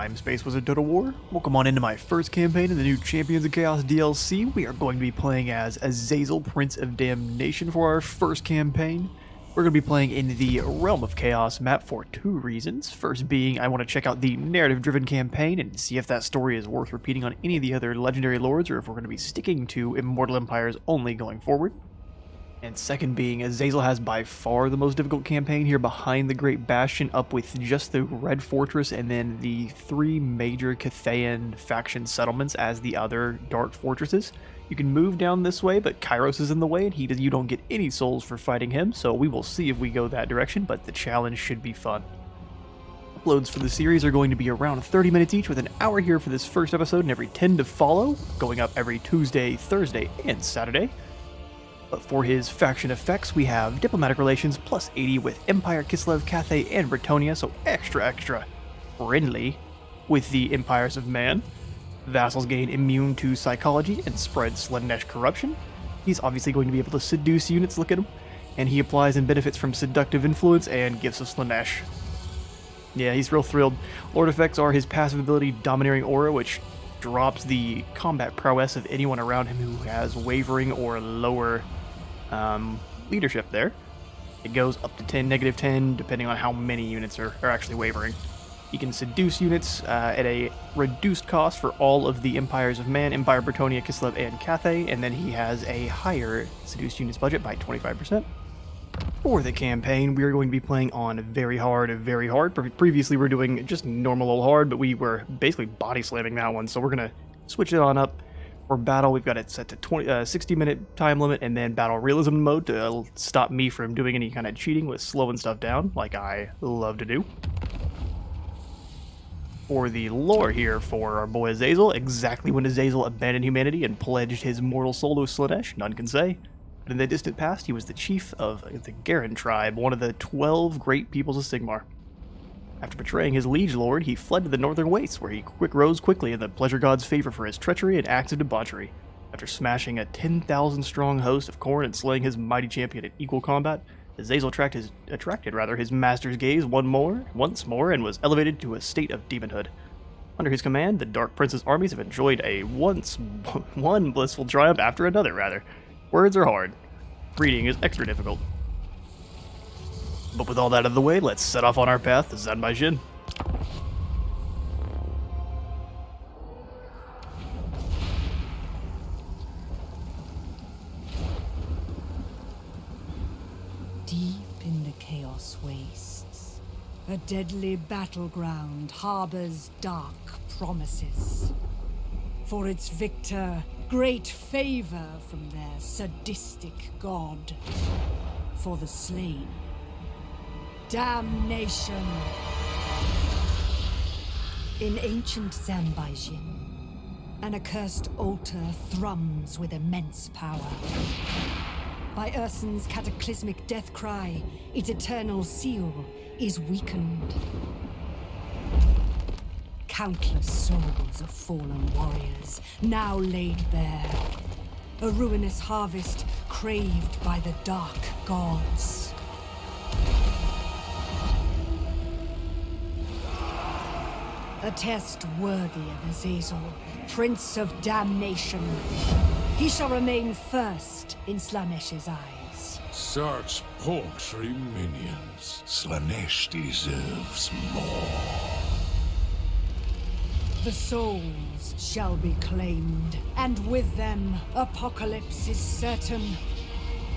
I'm Space Wizard Total War. Welcome on into my first campaign in the new Champions of Chaos DLC. We are going to be playing as Azazel, Prince of Damnation for our first campaign. We're going to be playing in the Realm of Chaos map for two reasons. First being, I want to check out the narrative-driven campaign and see if that story is worth repeating on any of the other legendary lords, or if we're going to be sticking to Immortal Empires only going forward. And second being, Azazel has by far the most difficult campaign here behind the Great Bastion, up with just the Red Fortress and then the three major Cathayan faction settlements as the other dark fortresses. You can move down this way, but Kairos is in the way, and you don't get any souls for fighting him, so we will see if we go that direction, but the challenge should be fun. Uploads for the series are going to be around 30 minutes each, with an hour here for this first episode and every 10 to follow, going up every Tuesday, Thursday, and Saturday. But for his faction effects, we have Diplomatic Relations plus 80 with Empire, Kislev, Cathay, and Bretonnia, so extra friendly with the Empires of Man. Vassals gain immune to Psychology and spread Slaanesh Corruption. He's obviously going to be able to seduce units, look at him. And he applies and benefits from Seductive Influence and Gifts of Slaanesh. Yeah, he's real thrilled. Lord effects are his passive ability, Domineering Aura, which drops the combat prowess of anyone around him who has wavering or lower leadership there. It goes up to 10, -10, depending on how many units are actually wavering. He can seduce units at a reduced cost for all of the Empires of Man, Empire, Bretonnia, Kislev, and Cathay, and then he has a higher seduced units budget by 25%. For the campaign, we are going to be playing on very hard. Previously, we were doing just normal old hard, but we were basically body slamming that one, so we're going to switch it on up. For battle, we've got it set to 60-minute time limit, and then battle realism mode to stop me from doing any kind of cheating with slowing stuff down, like I love to do. For the lore here for our boy Azazel, exactly when Azazel abandoned humanity and pledged his mortal soul to Slaanesh, none can say. But in the distant past, he was the chief of the Garen tribe, one of the 12 great peoples of Sigmar. After betraying his liege lord, he fled to the northern wastes, where he rose quickly in the pleasure god's favor for his treachery and acts of debauchery. After smashing a 10,000-strong host of Khorne and slaying his mighty champion in equal combat, Azazel attracted his master's gaze once more, and was elevated to a state of demonhood. Under his command, the Dark Prince's armies have enjoyed one blissful triumph after another. Words are hard. Reading is extra difficult. But with all that out of the way, let's set off on our path to Zanbaijin. Deep in the Chaos Wastes, a deadly battleground harbors dark promises. For its victor, great favor from their sadistic god. For the slain, damnation. In ancient Zanbaijin, an accursed altar thrums with immense power. By Ursun's cataclysmic death cry, its eternal seal is weakened. Countless souls of fallen warriors, now laid bare. A ruinous harvest craved by the dark gods. A test worthy of Azazel, Prince of Damnation. He shall remain first in Slaanesh's eyes. Such paltry minions. Slaanesh deserves more. The souls shall be claimed, and with them, apocalypse is certain.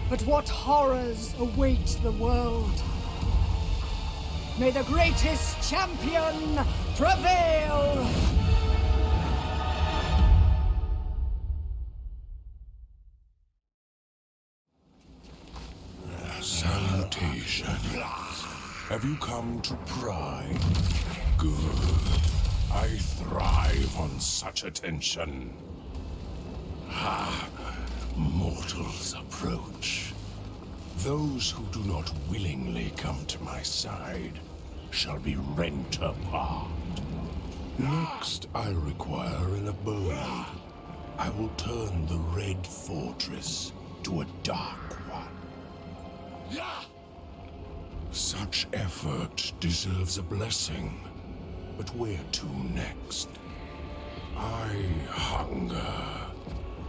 But what horrors await the world? May the greatest champion prevail! Salutations. Have you come to pry? Good. I thrive on such attention. Mortals approach. Those who do not willingly come to my side shall be rent apart. Next, I require an abode. I will turn the Red Fortress to a dark one. Such effort deserves a blessing. But where to next? I hunger,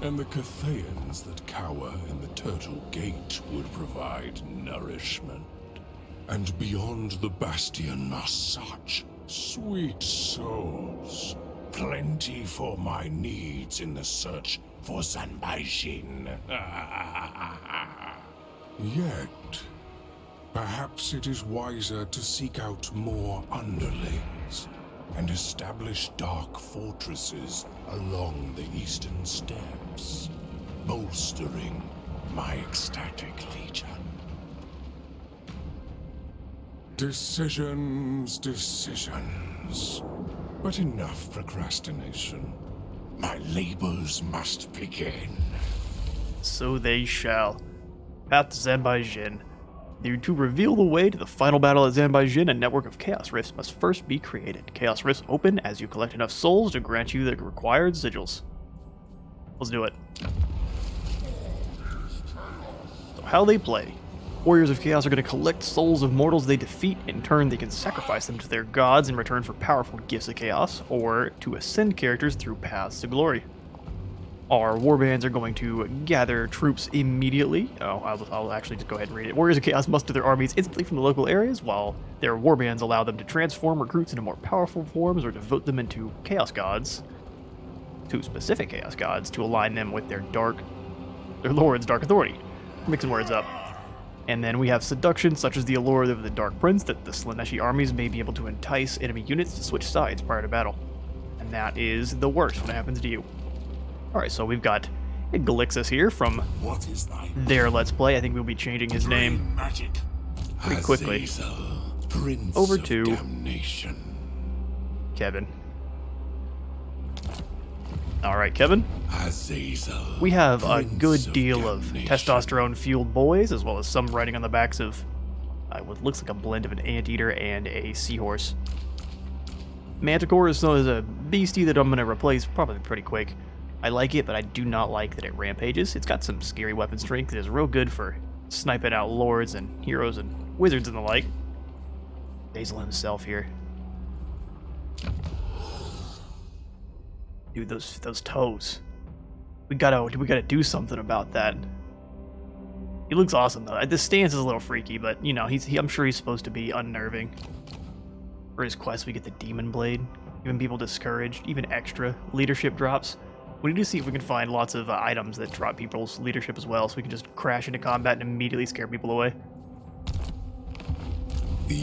and the Cathayans that cower in the Turtle Gate would provide nourishment. And beyond the bastion are such sweet souls. Plenty for my needs in the search for Zanbaijin. Yet, perhaps it is wiser to seek out more underlings and establish dark fortresses along the eastern steppes, bolstering my ecstatic legion. Decisions. But enough procrastination. My labors must begin. So they shall. Path to Zanbaijin. To reveal the way to the final battle at Zanbaijin, a network of Chaos Rifts must first be created. Chaos Rifts open as you collect enough souls to grant you the required sigils. Let's do it. So how they play. Warriors of Chaos are going to collect souls of mortals they defeat. In turn, they can sacrifice them to their gods in return for powerful gifts of chaos, or to ascend characters through paths to glory. Our warbands are going to gather troops immediately. I'll actually just go ahead and read it. Warriors of Chaos muster their armies instantly from the local areas, while their warbands allow them to transform recruits into more powerful forms or devote them into chaos gods, to specific chaos gods, to align them with their lord's dark authority. Mixing words up. And then we have seduction, such as the allure of the Dark Prince, that the Slaneshi armies may be able to entice enemy units to switch sides prior to battle. And that is the worst when it happens to you. Alright, so we've got Galixus here from their Let's Play. I think we'll be changing his name pretty quickly. Azazel, Prince Over of to Damnation. Kevin. Alright, Kevin. Azazel, We have a Prince good deal of Damnation. testosterone-fueled boys, as well as some riding on the backs of what looks like a blend of an anteater and a seahorse. Manticore is a beastie that I'm going to replace probably pretty quick. I like it, but I do not like that it rampages. It's got some scary weapon strength that is real good for sniping out lords and heroes and wizards and the like. Azazel himself here. Dude, those toes. We gotta do something about that. He looks awesome though. This stance is a little freaky, but you know, I'm sure he's supposed to be unnerving. For his quest, we get the Demon Blade, giving people discouraged, even extra leadership drops. We need to see if we can find lots of items that drop people's leadership as well, so we can just crash into combat and immediately scare people away.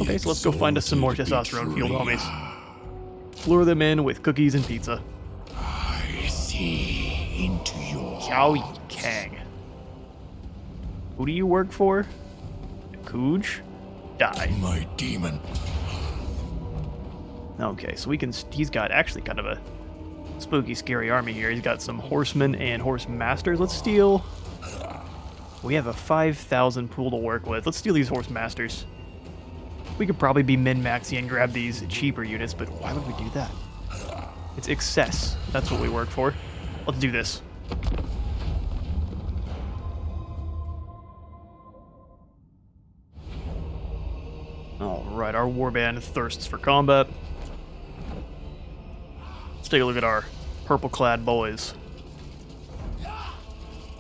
Okay, so let's go find us some more testosterone-fueled homies. Lure them in with cookies and pizza. I see into your Xiao Kang. Who do you work for? Kuj? Die. my demon. Okay, so he's got actually kind of a spooky, scary army here. He's got some horsemen and horse masters. Let's steal. We have a 5,000 pool to work with. Let's steal these horse masters. We could probably be min-maxing and grab these cheaper units, but why would we do that? It's excess. That's what we work for. Let's do this. Alright, our warband thirsts for combat. Let's take a look at our purple-clad boys.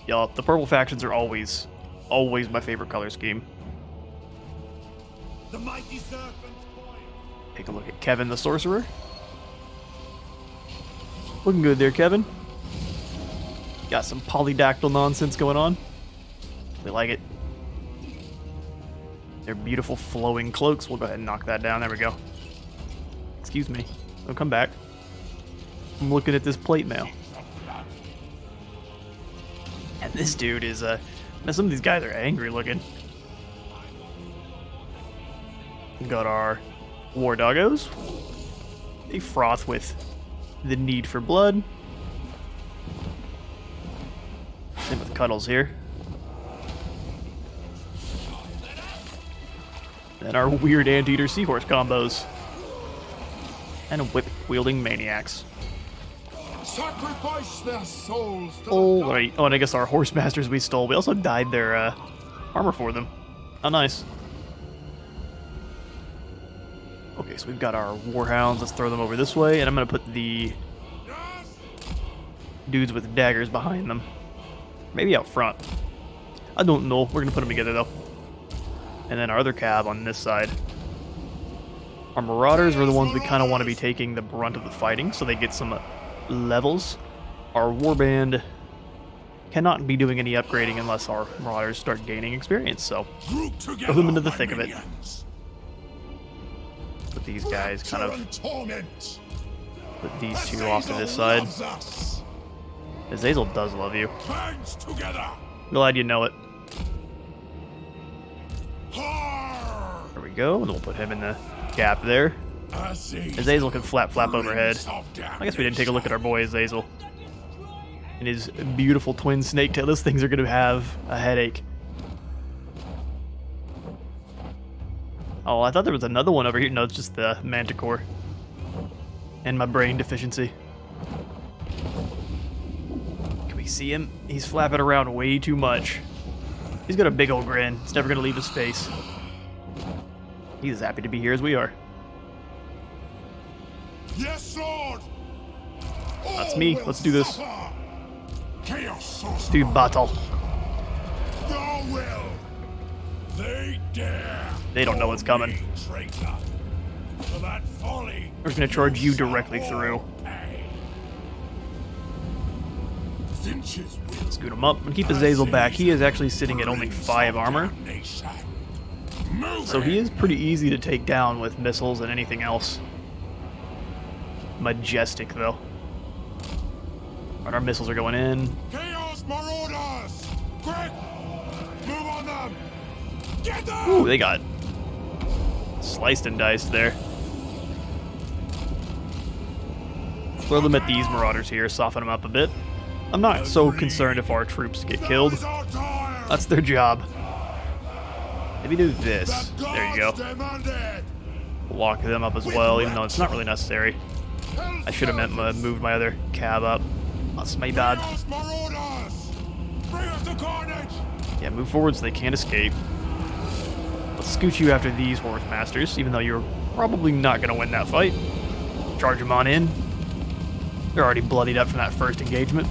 Yup, the purple factions are always my favorite color scheme. The mighty serpent. Take a look at Kevin the Sorcerer. Looking good there, Kevin. Got some polydactyl nonsense going on. We like it. Their beautiful flowing cloaks. We'll go ahead and knock that down. There we go. Excuse me. Don't come back. I'm looking at this plate mail. And this dude is, man, some of these guys are angry looking. We got our war doggos. They froth with the need for blood. Same with Cuddles here. And our weird anteater seahorse combos. And whip-wielding maniacs. Sacrifice their souls to Oh, right. Oh, and I guess our horse masters we stole. We also dyed their armor for them. How nice. Okay, Okay, so we've got our warhounds. Let's throw them over this way, and I'm gonna put the dudes with daggers behind them. Maybe out front. I don't know. We're gonna put them together though. And then our other cab on this side. Our marauders are the ones we kind of want to be taking the brunt of the fighting, so they get some levels. Our warband cannot be doing any upgrading unless our marauders start gaining experience, so throw them into the thick of it. Put these guys kind of... Put these two off to this side. Azazel does love you. Glad you know it. There we go, and we'll put him in the gap there. Azazel can flap overhead. I guess we didn't take a look at our boy Azazel. And his beautiful twin snake tail. Those things are going to have a headache. Oh, I thought there was another one over here. No, it's just the manticore. And my brain deficiency. Can we see him? He's flapping around way too much. He's got a big old grin. It's never going to leave his face. He's as happy to be here as we are. Yes, Lord. That's me. Let's do this. Let's do battle. Your will. They dare. They don't know what's coming. Traitor. For that folly. We're just going to charge you directly through. Scoot him up and keep Azazel back. He is actually sitting at only 5 armor. So he is pretty easy to take down with missiles and anything else. Majestic, though. Alright, our missiles are going in. Chaos Marauders! Quick! Move on them! Get them! Ooh, they got sliced and diced there. Throw them at these marauders here, soften them up a bit. I'm not so concerned if our troops get killed. That's their job. Maybe do this. There you go. Lock them up as well, even though it's not really necessary. I should have moved my other cab up. That's my bad. Yeah, move forward so they can't escape. Let's scoot you after these horse masters, even though you're probably not going to win that fight. Charge them on in. They're already bloodied up from that first engagement.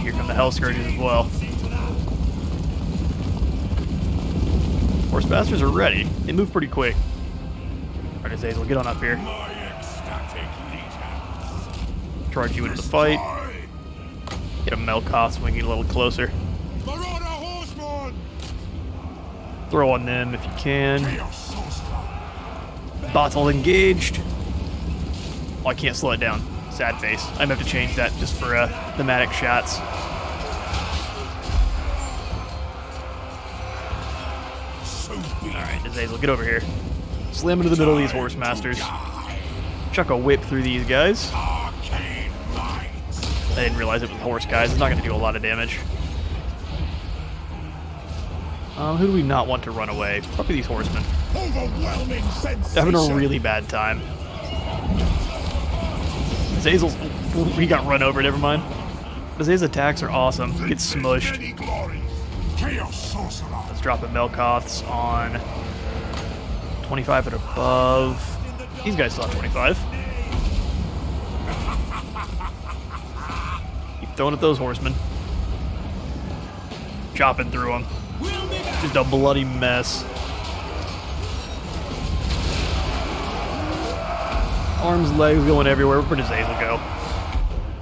Here come the Hell Scourges as well. Horse masters are ready. They move pretty quick. Alright, Azazel, get on up here. Charge you into the fight. Get a Melkoth so we can get a little closer. Throw on them if you can. Battle engaged. Oh, I can't slow it down. Sad face. I'm gonna have to change that just for thematic shots. Alright, Azazel, get over here. Slam into the middle of these horse masters. Chuck a whip through these guys. I didn't realize it was horse guys. It's not going to do a lot of damage. Who do we not want to run away? Probably these horsemen. Overwhelming sensation. They're having a really bad time. Azazel's... We got run over, never mind. Azazel's attacks are awesome. Gets smushed. Let's drop the Melkoths on 25 and above. These guys still have 25. Keep throwing at those horsemen. Chopping through them. Just a bloody mess. Arms, legs going everywhere. Where does Azazel go?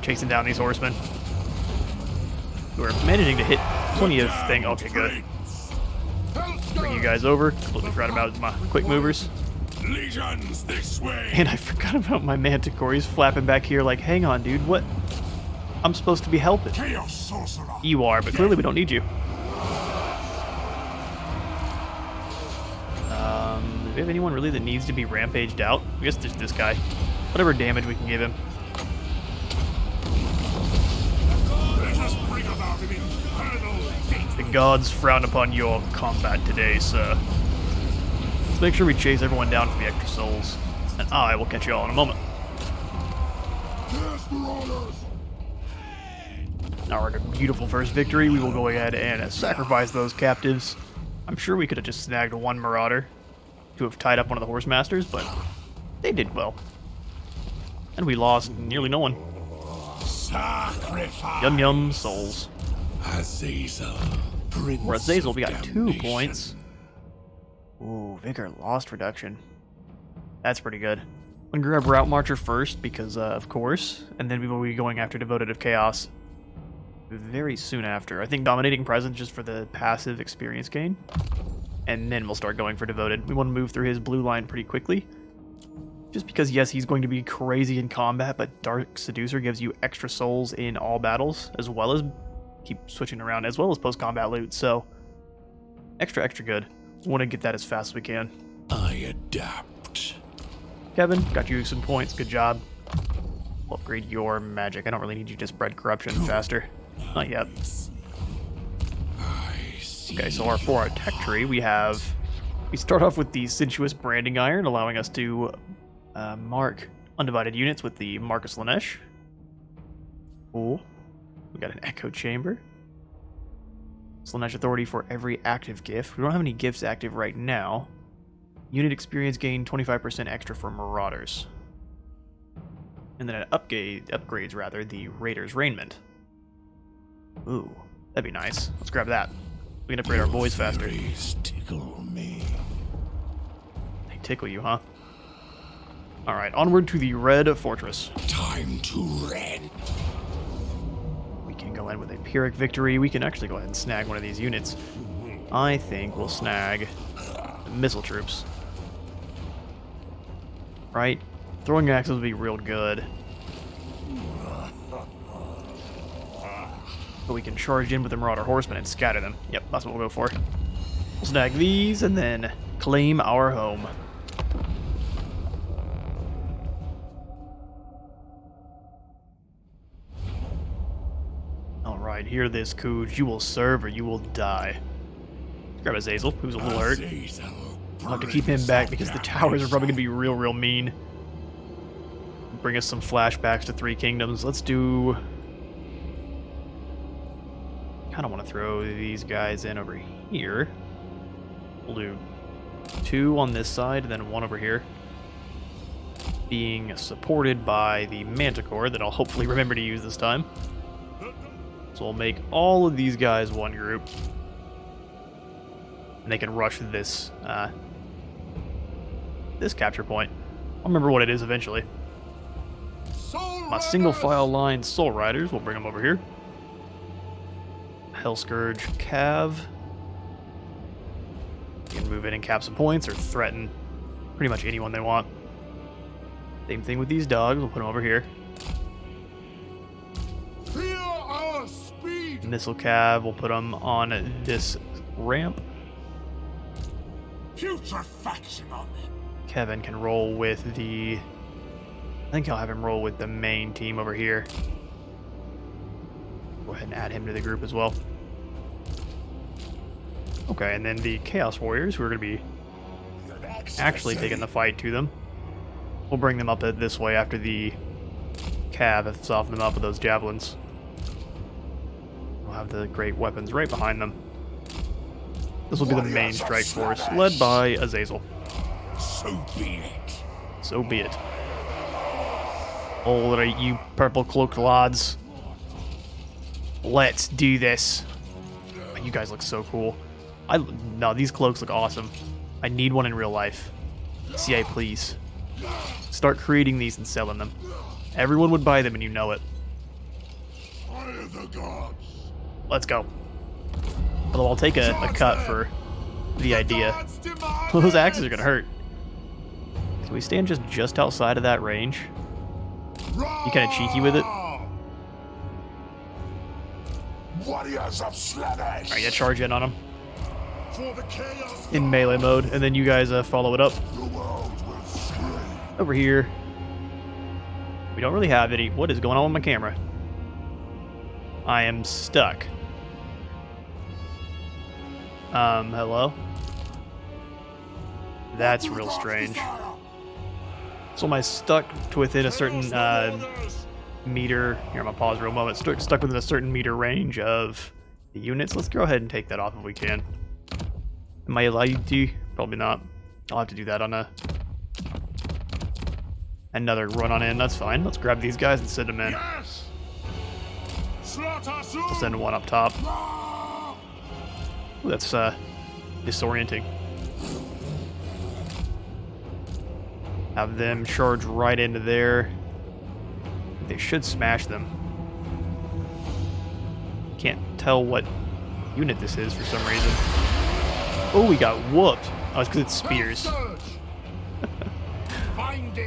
Chasing down these horsemen. We're managing to hit plenty of things. Okay, good. Bring you guys over. Completely forgot about my quick movers. Legions this way. And I forgot about my manticore. He's flapping back here like, hang on, dude. What? I'm supposed to be helping. Chaos Sorcerer. You are, but clearly we don't need you. Do we have anyone really that needs to be rampaged out? I guess there's this guy. Whatever damage we can give him. Let us bring about an infernal fate. The gods frown upon your combat today, sir. Let's make sure we chase everyone down for the extra souls. And I will catch you all in a moment. Now we're at a beautiful first victory. We will go ahead and sacrifice those captives. I'm sure we could have just snagged one marauder. to have tied up one of the horse masters, but they did well. And we lost nearly no one. Sacrifice. Yum yum souls. Azazel, Prince For Azazel, we of got 2 Damnation. points. Ooh, Vigor lost reduction. That's pretty good. I'm gonna grab Route Marcher first, because of course, and then we will be going after Devoted of Chaos very soon after. I think Dominating Presence just for the passive experience gain. And then we'll start going for Devoted. We want to move through his blue line pretty quickly. Just because, yes, he's going to be crazy in combat, but Dark Seducer gives you extra souls in all battles, as well as keep switching around, as well as post-combat loot, so extra good. We want to get that as fast as we can. I adapt. Kevin, got you some points, good job. We'll upgrade your magic. I don't really need you to spread corruption faster. Not yet. Okay, so for our tech tree, we start off with the Sensuous Branding Iron, allowing us to mark undivided units with the Marcus Lanesh. Cool. We got an Echo Chamber. Slanesh Authority for every active gift. We don't have any gifts active right now. Unit experience gain 25% extra for Marauders. And then it upgrades rather the Raider's Raiment. Ooh, that'd be nice. Let's grab that. We can upgrade our boys faster. Tickle me. They tickle you, huh? Alright, onward to the Red Fortress. Time to rend. We can go in with a Pyrrhic Victory. We can actually go ahead and snag one of these units. I think we'll snag the Missile Troops. Right? Throwing axes would be real good. But we can charge in with the Marauder Horsemen and scatter them. Yep, that's what we'll go for. We'll snag these and then claim our home. Alright, hear this, Cooge. You will serve or you will die. Let's grab Azazel, who's a little hurt. I'll have to keep him back because the towers are probably going to be real mean. Bring us some flashbacks to Three Kingdoms. Let's do... I don't want to throw these guys in over here. We'll do 2 on this side and then 1 over here. Being supported by the Manticore that I'll hopefully remember to use this time. So we'll make all of these guys one group. And they can rush this this capture point. I'll remember what it is eventually. My single file line Soul Riders, we'll bring them over here. Hellscourge Cav. You can move in and cap some points or threaten pretty much anyone they want. Same thing with these dogs, we'll put them over here. Missile Cav, we'll put them on this ramp. Putrefaction on them. Kevin can roll with the... I think I'll have him roll with the main team over here. Go ahead and add him to the group as well. Okay, and then the Chaos Warriors, who are going to be actually taking the fight to them. We'll bring them up this way after the Cav has softened them up with those javelins. We'll have the great weapons right behind them. This will be the main strike force, led by Azazel. So be it. So be it. Oh, right, you purple cloaked lads. Let's do this. Oh, you guys look so cool. No, these cloaks look awesome. I need one in real life. CA, please. Start creating these and selling them. Everyone would buy them and you know it. Fire the gods. Let's go. Although I'll take a cut for the idea. Those axes are gonna hurt. Can we stand just outside of that range? You kind of cheeky with it. Warriors of Slanesh. Alright, yeah, charge in on them. In melee mode, and then you guys follow it up. Over here. We don't really have any. What is going on with my camera? I am stuck. Hello? That's real strange. So am I stuck to within a certain meter? Here, I'm gonna pause for a moment. Stuck within a certain meter range of the units. Let's go ahead and take that off if we can. Am I allowed to? Probably not. I'll have to do that on another run on in. That's fine. Let's grab these guys and send them in. Yes! We'll send one up top. Ooh, that's disorienting. Have them charge right into there. They should smash them. Can't tell what unit this is for some reason. Oh, we got whooped. Oh, it's because it's spears.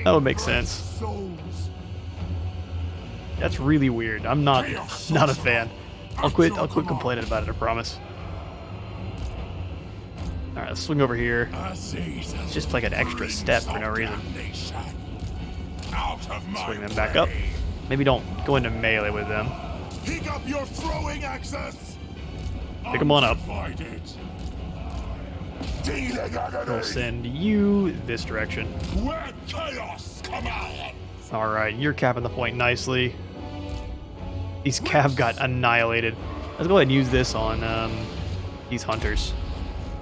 That would make sense. That's really weird. I'm not a fan. I'll quit complaining about it, I promise. Alright, let's swing over here. It's just like an extra step for no reason. Swing them back up. Maybe don't go into melee with them. Pick up your throwing axes. Pick them on up. Dealing agony. We'll send you this direction. Where chaos commands. Alright, you're capping the point nicely. These cav got annihilated. Let's go ahead and use this on these hunters.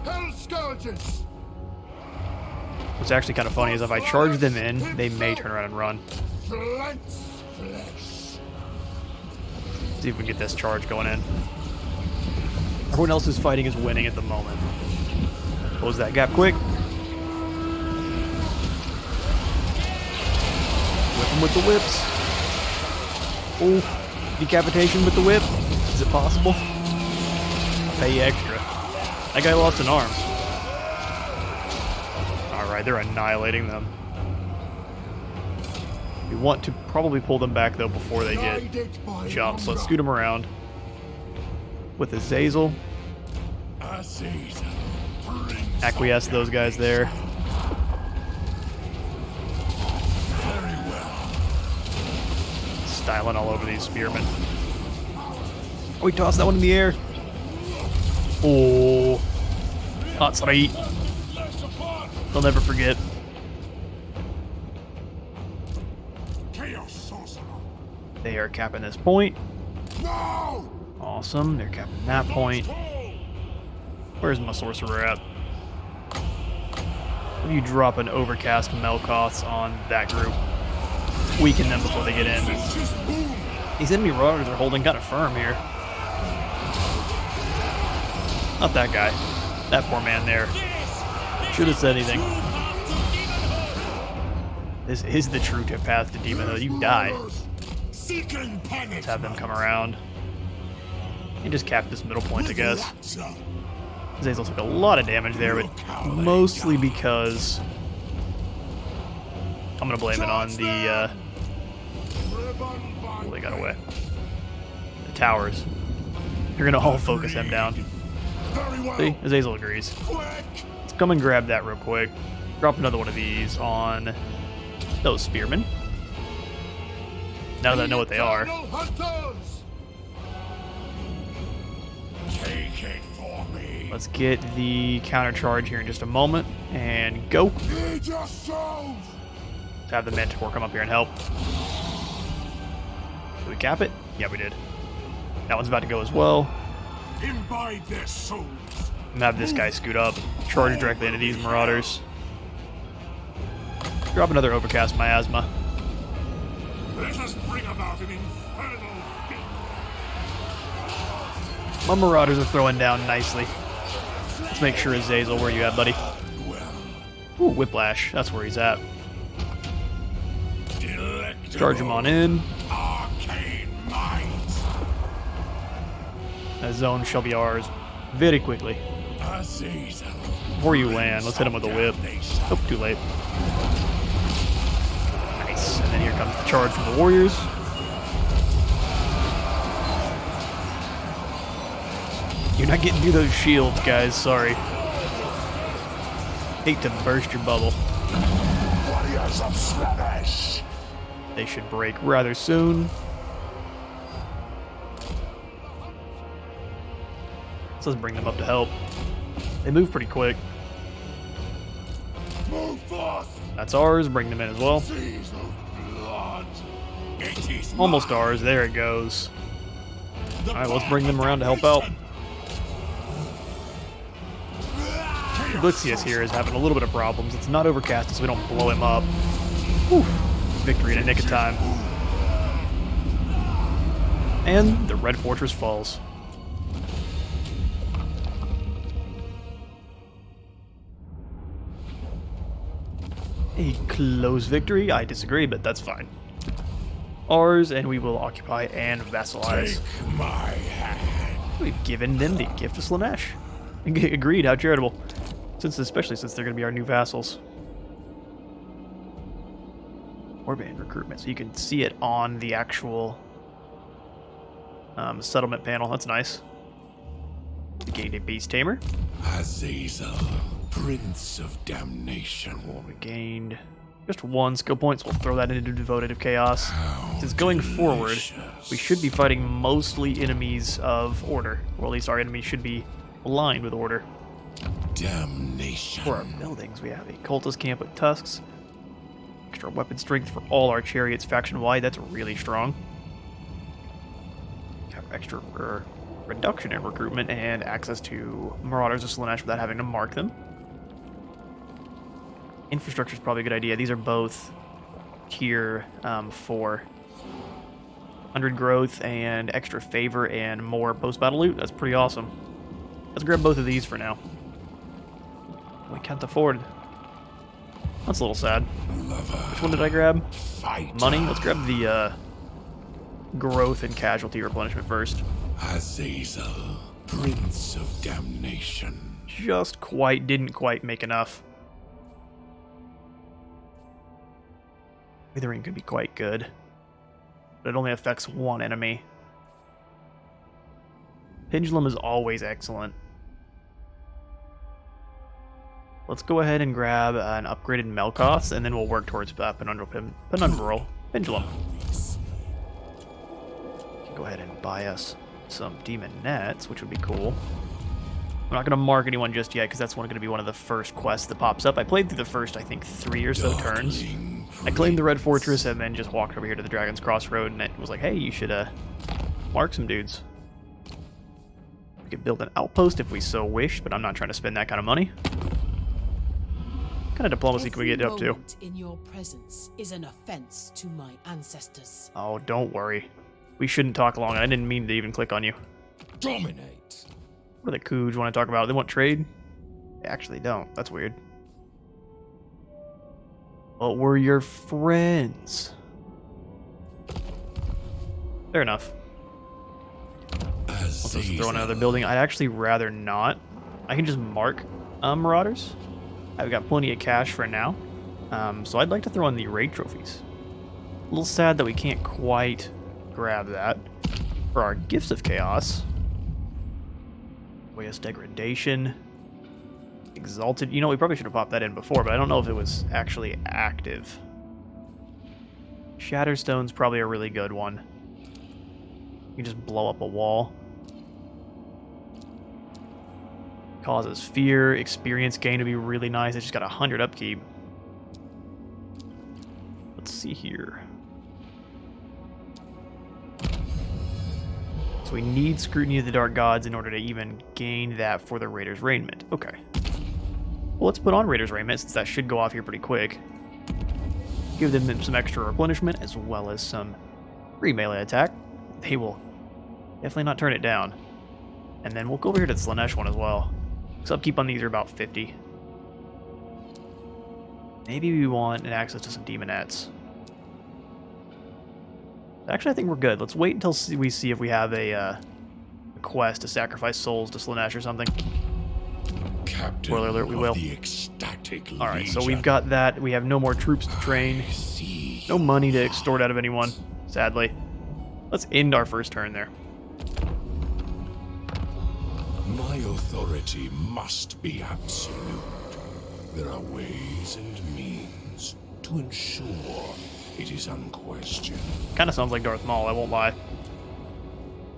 Hell scourges. What's actually kind of funny is if I charge them in, they may turn around and run. Plants flesh. See if we can get this charge going in. Everyone else who's fighting is winning at the moment. Close that gap quick. Whip them with the whips. Oh, decapitation with the whip. Is it possible? I'll pay you extra. That guy lost an arm. Alright, they're annihilating them. We want to probably pull them back, though, before they get jumped. So let's scoot them around. With Azazel. Acquiesce those guys there. Very well. Styling all over these spearmen. Oh, we tossed that one in the air. Oh. That's right. They'll never forget. Chaos sorcerer. They are capping this point. No! Awesome. They're capping that point. Where's my sorcerer at? If you drop an overcast Melkoths on that group, weaken them before they get in. These enemy marauders are holding kind of firm here. Not that guy. That poor man there. Should have said anything. This is the true path to demon, though. You die. Let's have them come around. And just cap this middle point, I guess. Azazel took a lot of damage there, but mostly because I'm going to blame it on the oh, they got away. The towers. You're going to all focus them down. See? Azazel agrees. Let's come and grab that real quick. Drop another one of these on those spearmen. Now that I know what they are. Let's get the counter charge here in just a moment. And go. Let's have the Manticore come up here and help. Did we cap it? Yeah, we did. That one's about to go as well. Imbibe their souls. And have this guy scoot up. Charge directly into these marauders. Drop another overcast miasma. Let us bring about an infernal My marauders are throwing down nicely. Let's make sure Azazel, where you at, buddy? Ooh, Whiplash. That's where he's at. Charge him on in. arcane might. That zone shall be ours very quickly. Azazel. Before you land, let's hit him with a whip. Oh, too late. Nice. And then here comes the charge from the warriors. You're not getting through those shields, guys. Sorry. Hate to burst your bubble. Warriors of Slanesh. They should break rather soon. So let's bring them up to help. They move pretty quick. Move fast. That's ours. Bring them in as well. Seas of blood. It is Almost mine. ours. There it goes. The Alright, let's bring them around to help out. Blixius here is having a little bit of problems. It's not overcasted, so we don't blow him up. Whew. Victory in a nick of time. And the Red Fortress falls. A close victory? I disagree, but that's fine. Ours, and we will occupy and vassalize. Take my hand. We've given them the gift of Slaanesh. Agreed, how charitable. Especially since they're going to be our new vassals. Warband recruitment, so you can see it on the actual settlement panel. That's nice. We gained a beast tamer. Azazel, Prince of Damnation. Well, we gained just 1 skill point, so we'll throw that into Devoted of Chaos. Since going forward, we should be fighting mostly enemies of Order, or at least our enemies should be aligned with Order. Damnation. For our buildings, we have a cultist camp with tusks, extra weapon strength for all our chariots faction-wide. That's really strong. Got extra reduction in recruitment and access to Marauders of Slaanesh without having to mark them. Infrastructure is probably a good idea. These are both tier 4. 100 growth and extra favor and more post-battle loot. That's pretty awesome. Let's grab both of these for now. We can't afford. That's a little sad. Which one did I grab? Money? Let's grab the growth and casualty replenishment first. Azazel, Prince of Damnation. Didn't quite make enough. Withering could be quite good, but it only affects 1 enemy. Pendulum is always excellent. Let's go ahead and grab an upgraded Melkoth, and then we'll work towards Penumbral Pendulum. Go ahead and buy us some Demon Nets, which would be cool. I'm not going to mark anyone just yet, because that's going to be one of the first quests that pops up. I played through the first, I think, 3 or so turns. I claimed the Red Fortress, and then just walked over here to the Dragon's Crossroad, and it was like, hey, you should mark some dudes. We could build an outpost if we so wished, but I'm not trying to spend that kind of money. What kind of diplomacy can we get up to? In your presence is an offense to my ancestors. Oh, don't worry. We shouldn't talk long. I didn't mean to even click on you. Dominate. What are the Cooge want to talk about? They want trade? They actually don't. That's weird. But we're your friends. Fair enough. Let's just throw another building. I'd actually rather not. I can just mark Marauders. I've got plenty of cash for now. So I'd like to throw in the raid trophies. A little sad that we can't quite grab that. For our Gifts of Chaos. Joyous Degradation. Exalted. You know, we probably should have popped that in before, but I don't know if it was actually active. Shatterstone's probably a really good one. You just blow up a wall. Causes fear. Experience gain to be really nice. It just got 100 upkeep. Let's see here. So we need Scrutiny of the Dark Gods in order to even gain that for the Raider's Raiment. Okay. Well, let's put on Raider's Raiment, since that should go off here pretty quick. Give them some extra replenishment, as well as some free melee attack. They will definitely not turn it down. And then we'll go over here to the Slaanesh one as well. So upkeep on these are about 50. Maybe we want an access to some Demonettes. Actually, I think we're good. Let's wait until we see if we have a quest to sacrifice souls to Slaanesh or something. Captain Spoiler alert, we will. The ecstatic Alright, so we've got that. We have no more troops to train. No money to extort out of anyone, sadly. Let's end our first turn there. My authority must be absolute. There are ways and means to ensure it is unquestioned. Kind of sounds like Darth Maul, I won't lie.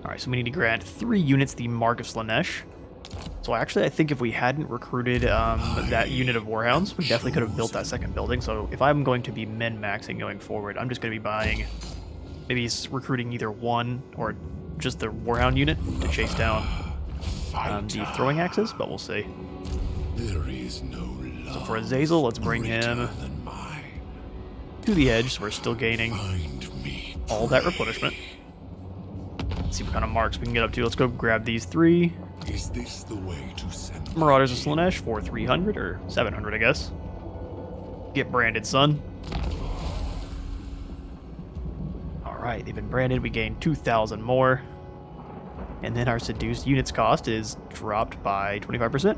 Alright, so we need to grant 3 units the Mark of Slaanesh. So actually, I think if we hadn't recruited that unit of Warhounds, we definitely could have built that second building. So if I'm going to be min-maxing going forward, I'm just going to be buying, maybe recruiting either one or just the Warhound unit to chase down the throwing axes, but we'll see. There is no love. So for Azazel, let's bring him than mine. to the edge, so we're still gaining Find me. all that replenishment. Let's see what kind of marks we can get up to. Let's go grab these 3. Is this the way to send Marauders of Slanesh for 300 or 700, I guess. Get branded, son. Alright, they've been branded. We gain 2,000 more. And then our seduced units cost is dropped by 25%.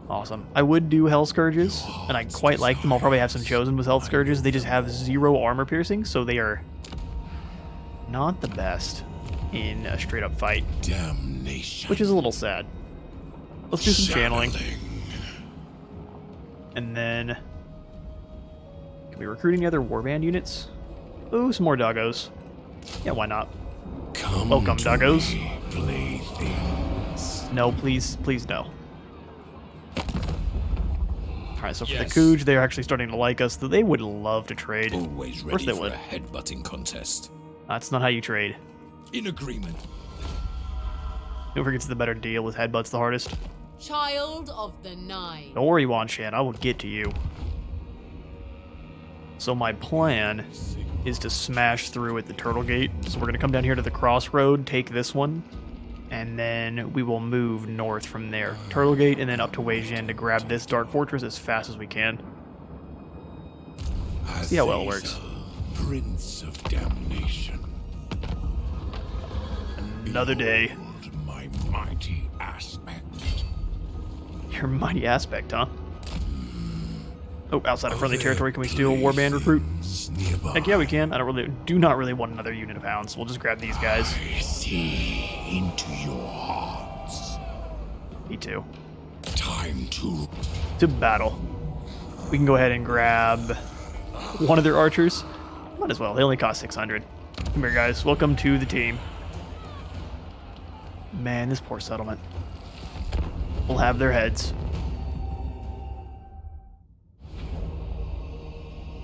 Awesome. I would do Hell Scourges, and I quite like them. I'll probably have some chosen with Hell Scourges. They just have 0 armor piercing, so they are not the best in a straight up fight. Damnation. Which is a little sad. Let's do some channeling. And then... Can we recruit any other warband units? Ooh, some more doggos. Yeah, why not? Come Welcome, to doggos. me, playthings. No, please, please no. Alright, so for the Cooge, they're actually starting to like us, though they would love to trade. Always Of course ready they for would. a headbutting contest. That's not how you trade. In agreement. Whoever gets the better deal with headbutts the hardest. Child of the Nine. Don't worry, Wanshan, I will get to you. So my plan is to smash through at the Turtle Gate. So we're going to come down here to the crossroad, take this one, and then we will move north from there. Turtle Gate, and then up to Wei Jian to grab this Dark Fortress as fast as we can. See how well it works. Azazel, Prince of Damnation. Another day. Behold my mighty aspect. Your mighty aspect, huh? Oh, outside of friendly territory, can we steal a warband recruit? Nearby. Heck yeah, we can. Do not really want another unit of hounds. We'll just grab these guys. I see into your hearts. Me too. Time To battle. We can go ahead and grab one of their archers. Might as well. They only cost 600. Come here, guys. Welcome to the team. Man, this poor settlement. We'll have their heads.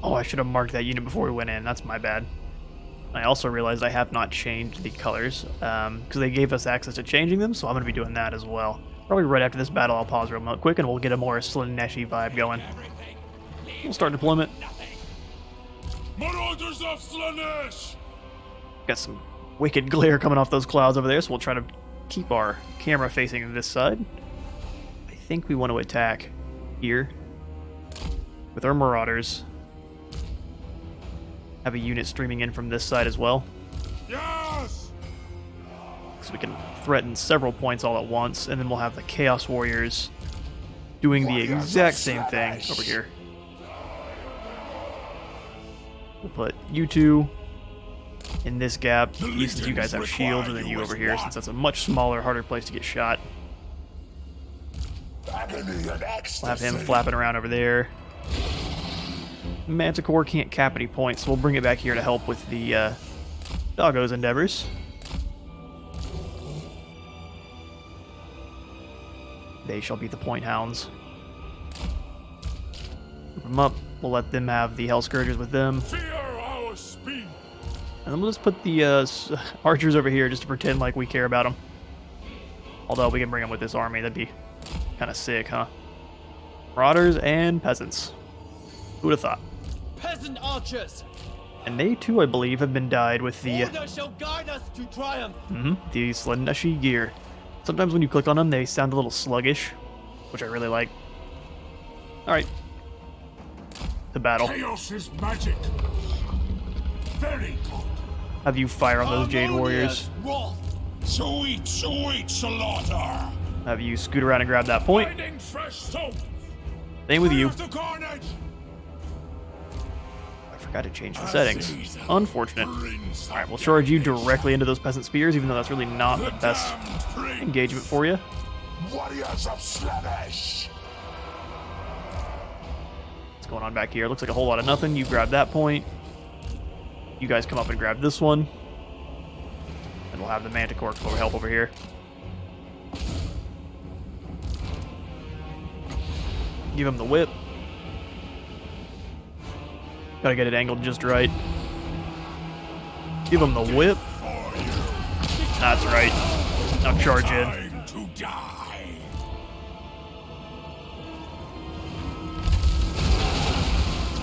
Oh, I should have marked that unit before we went in. That's my bad. I also realized I have not changed the colors because they gave us access to changing them, so I'm going to be doing that as well. Probably right after this battle, I'll pause real quick and we'll get a more Slaneshi vibe going. We'll start deployment. Marauders of Slanesh! Got some wicked glare coming off those clouds over there, so we'll try to keep our camera facing this side. I think we want to attack here with our Marauders. Have a unit streaming in from this side as well. Yes! So we can threaten several points all at once, and then we'll have the Chaos Warriors doing the exact same thing over here. We'll put you two in this gap, since you guys have shields, and then you over here, since that's a much smaller, harder place to get shot. We'll have him flapping around over there. Manticore can't cap any points, so we'll bring it back here to help with the Doggo's endeavors. They shall be the point hounds. Group them up. We'll let them have the Hell Scourgers with them. And then we'll just put the archers over here just to pretend like we care about them. Although we can bring them with this army. That'd be kind of sick, huh? Marauders and peasants. Who would have thought? Peasant archers! And they too, I believe, have been dyed with the Order shall guide us to triumph! the Slaneshi gear. Sometimes when you click on them, they sound a little sluggish, which I really like. Alright. The battle. Chaos is magic. Very good. Have you fire on those Jade Warriors. Wrath! Sweet slaughter. Have you scoot around and grab that point. Finding fresh soap. Same with you. To carnage. I forgot to change the settings. Azazel, Unfortunate. Prince of Alright, we'll charge you Damnation. directly into those peasant spears, even though that's really not the best Damned Prince. engagement for you. Warriors of Slanesh. What's going on back here? Looks like a whole lot of nothing. You grab that point. You guys come up and grab this one. And we'll have the Manticore come over help over here. Give him the whip. Gotta get it angled just right. Give him the whip. That's right. Now charge in. Time to die.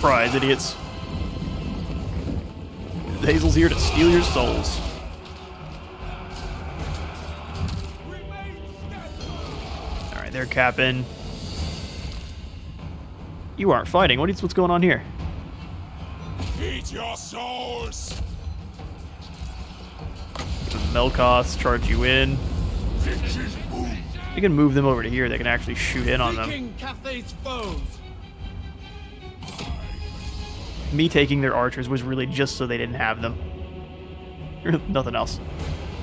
surprise, idiots. Hazel's here to steal your souls. Alright, they're capping. You aren't fighting. What's going on here? Eat your souls! Melkoths charge you in. Vicious boom! You can move them over to here. They can actually shoot in on them. King Cathay's foes. Me taking their archers was really just so they didn't have them. Nothing else.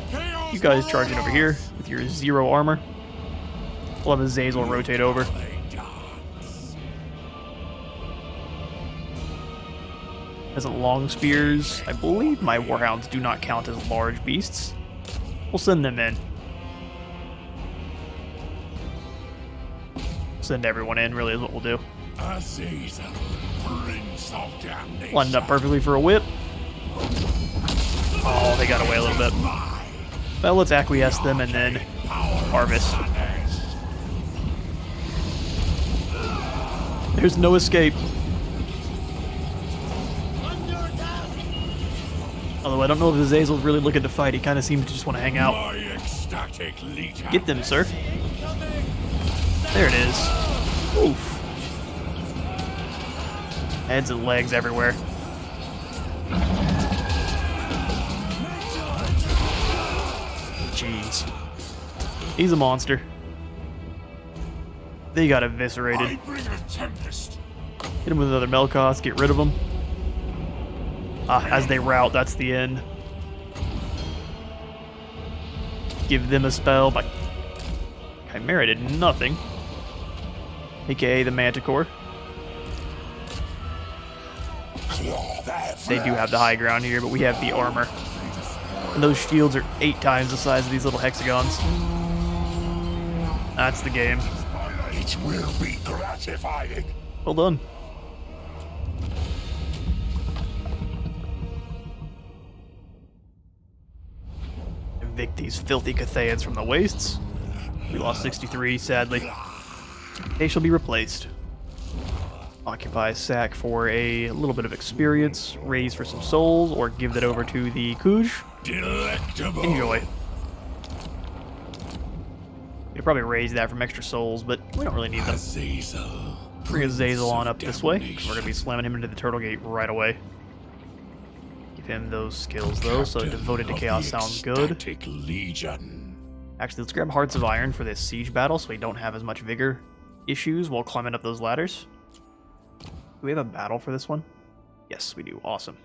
Chaos You guys charging over here with your 0 armor. We'll have Azazel rotate over. Peasant long spears. I believe my warhounds do not count as large beasts. We'll send them in. Send everyone in, really, is what we'll do. Azazel, Prince of Damnation. Lined up perfectly for a whip. Oh, they got away a little bit. Well, let's acquiesce them and then harvest. There's no escape. Although I don't know if Azazel's really looking to fight. He kind of seems to just want to hang out. My ecstatic leader. Get them, sir. There it is. Oof. Heads and legs everywhere. Jeez. He's a monster. They got eviscerated. I bring a tempest. Hit him with another Melkoth, get rid of him. As they rout, that's the end. Give them a spell by Chimera did nothing. AKA the Manticore. They do have the high ground here, but we have the armor. And those shields are 8 times the size of these little hexagons. That's the game. It will be gratifying. Well done. Evict these filthy Cathayans from the wastes. We lost 63, sadly. They shall be replaced. Occupy sack for a little bit of experience, raise for some souls, or give that over to the Kuj. Delectable. Enjoy. We'd probably raise that from extra souls, but we don't really need them. Azazel. Bring Azazel on up this way. We're Damnation. going to be slamming him into the turtle gate right away. Give him those skills, though, so Captain devoted to of chaos the sounds good. Ecstatic Legion. Actually, let's grab Hearts of Iron for this siege battle so we don't have as much vigor issues while climbing up those ladders. Do we have a battle for this one? Yes, we do. Awesome.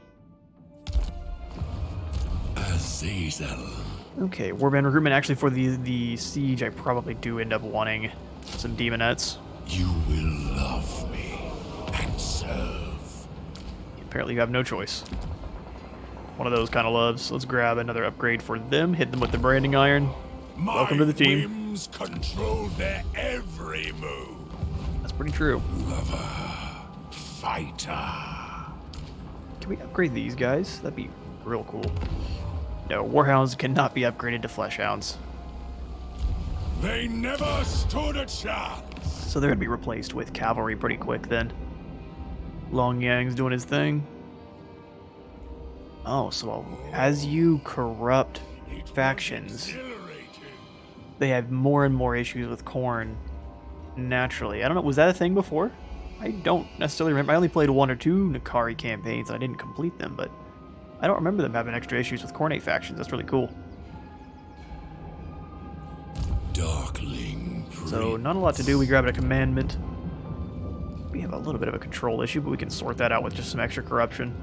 Azazel. Okay, Warband recruitment. Actually, for the siege, I probably do end up wanting some demonettes. You will love me and serve. Apparently, you have no choice. One of those kind of loves. Let's grab another upgrade for them. Hit them with the branding iron. Welcome to the team. My whims control their every move. That's pretty true. Lover, fighter. Can we upgrade these guys? That'd be real cool. No, Warhounds cannot be upgraded to Fleshhounds. They never stood a chance. So they're going to be replaced with cavalry pretty quick then. Long Yang's doing his thing. Oh, so as you corrupt factions, they have more and more issues with Khorne naturally. I don't know, was that a thing before? I don't necessarily remember. I only played 1 or 2 Nakari campaigns and I didn't complete them, but I don't remember them having extra issues with Khornate factions. That's really cool. Darkling. So, not a lot to do. We grab a commandment. We have a little bit of a control issue, but we can sort that out with just some extra corruption.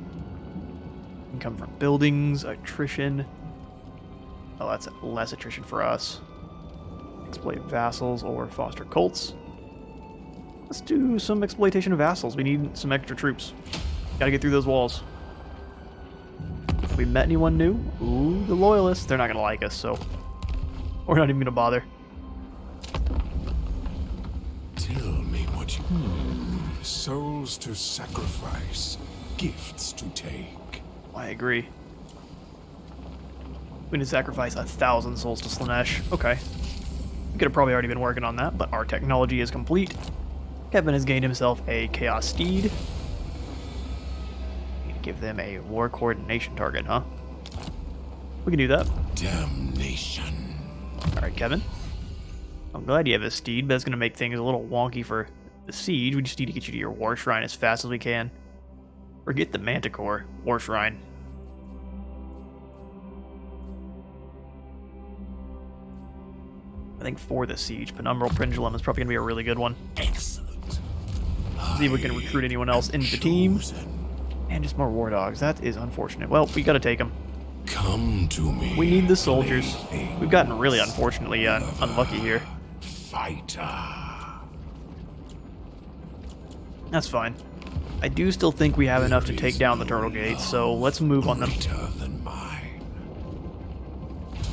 Income from buildings, attrition. Oh, that's less attrition for us. Exploit vassals or foster cults. Let's do some exploitation of vassals. We need some extra troops. Gotta get through those walls. Have we met anyone new? Ooh, the loyalists. They're not gonna like us, so we're not even gonna bother. Tell me what you... Souls to sacrifice. Gifts to take. I agree. We need to sacrifice 1,000 souls to Slaanesh. Okay. We could have probably already been working on that, but our technology is complete. Kevin has gained himself a Chaos Steed. Give them a war coordination target, huh? We can do that. Damnation. Alright, Kevin. I'm glad you have a steed, but that's going to make things a little wonky for the siege. We just need to get you to your war shrine as fast as we can. Forget the Manticore. War shrine. I think for the siege, Penumbral Pendulum is probably going to be a really good one. Excellent. See if we can recruit anyone else into the team. And just more war dogs. That is unfortunate. Well, we got to take them. Come to me. We need the soldiers. We've gotten really unfortunately unlucky here. Fighter. That's fine. I do still think we have enough to take down the Turtle Gate, so let's move on them. Greater than mine.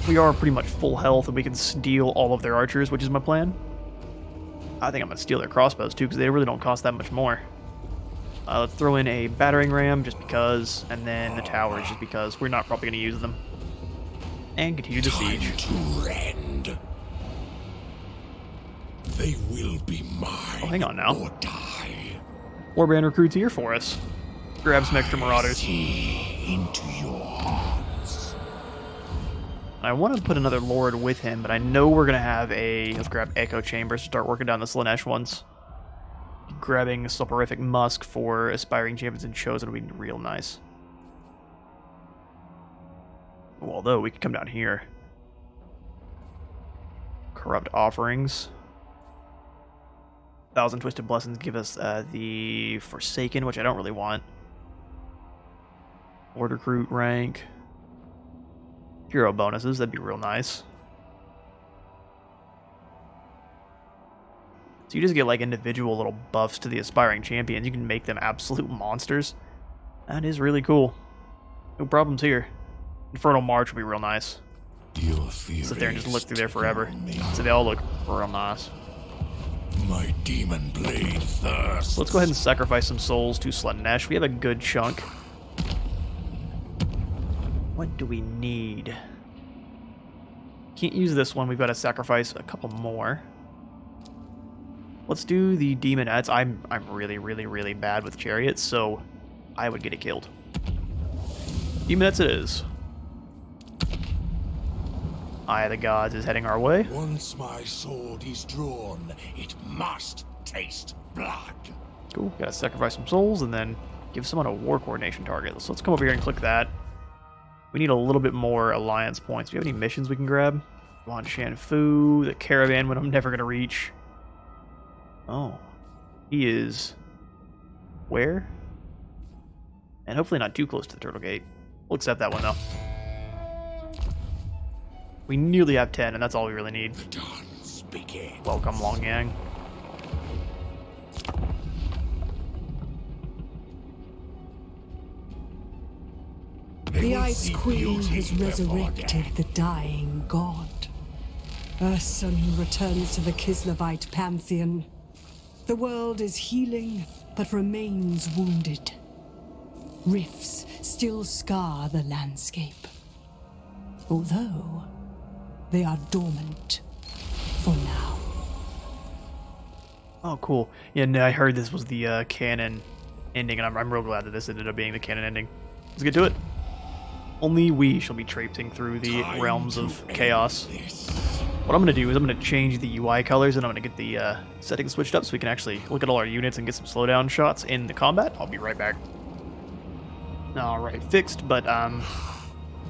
We are pretty much full health, and we can steal all of their archers, which is my plan. I think I'm going to steal their crossbows, too, because they really don't cost that much more. Let's throw in a battering ram, just because, and then the towers, just because. We're not probably going to use them. And continue the siege. Time to rend. They will be mine. Oh, hang on now. Or die. Warband recruits here for us. Grab some extra marauders. Into your hearts. I want to put another lord with him, but I know we're going to have a... Let's grab echo chambers to start working down the Slanesh ones. Grabbing a soporific musk for aspiring champions and chosen would be real nice. Although we could come down here. Corrupt offerings. 1,000 twisted blessings give us the Forsaken, which I don't really want. Lord recruit rank. Hero bonuses, that'd be real nice. So you just get like individual little buffs to the aspiring champions. You can make them absolute monsters. That is really cool. No problems here. Infernal March would be real nice. Sit there and just look through there forever. So they all look real nice. My demon blade thirsts. So let's go ahead and sacrifice some souls to Slanesh. We have a good chunk. What do we need? Can't use this one. We've got to sacrifice a couple more. Let's do the demonettes. I'm really bad with chariots, so I would get it killed. Demonettes it is. Eye of the Gods is heading our way. Once my sword is drawn, it must taste blood. Cool. Gotta sacrifice some souls and then give someone a war coordination target. So let's come over here and click that. We need a little bit more alliance points. Do you have any missions we can grab? Wan Shanfu, the caravan when I'm never gonna reach. Oh. He is where? And hopefully not too close to the Turtle Gate. We'll accept that one though. We nearly have 10, and that's all we really need. The dance begins. Welcome, Long Yang. The Ice Queen has resurrected the dying god. Ursun returns to the Kislevite pantheon. The world is healing, but remains wounded. Rifts still scar the landscape. Although, they are dormant for now. Oh, cool. Yeah, no, I heard this was the canon ending, and I'm real glad that this ended up being the canon ending. Let's get to it. Only we shall be traipsing through the realms of chaos. What I'm going to do is I'm going to change the UI colors, and I'm going to get the settings switched up so we can actually look at all our units and get some slowdown shots in the combat. I'll be right back. Alright, fixed, but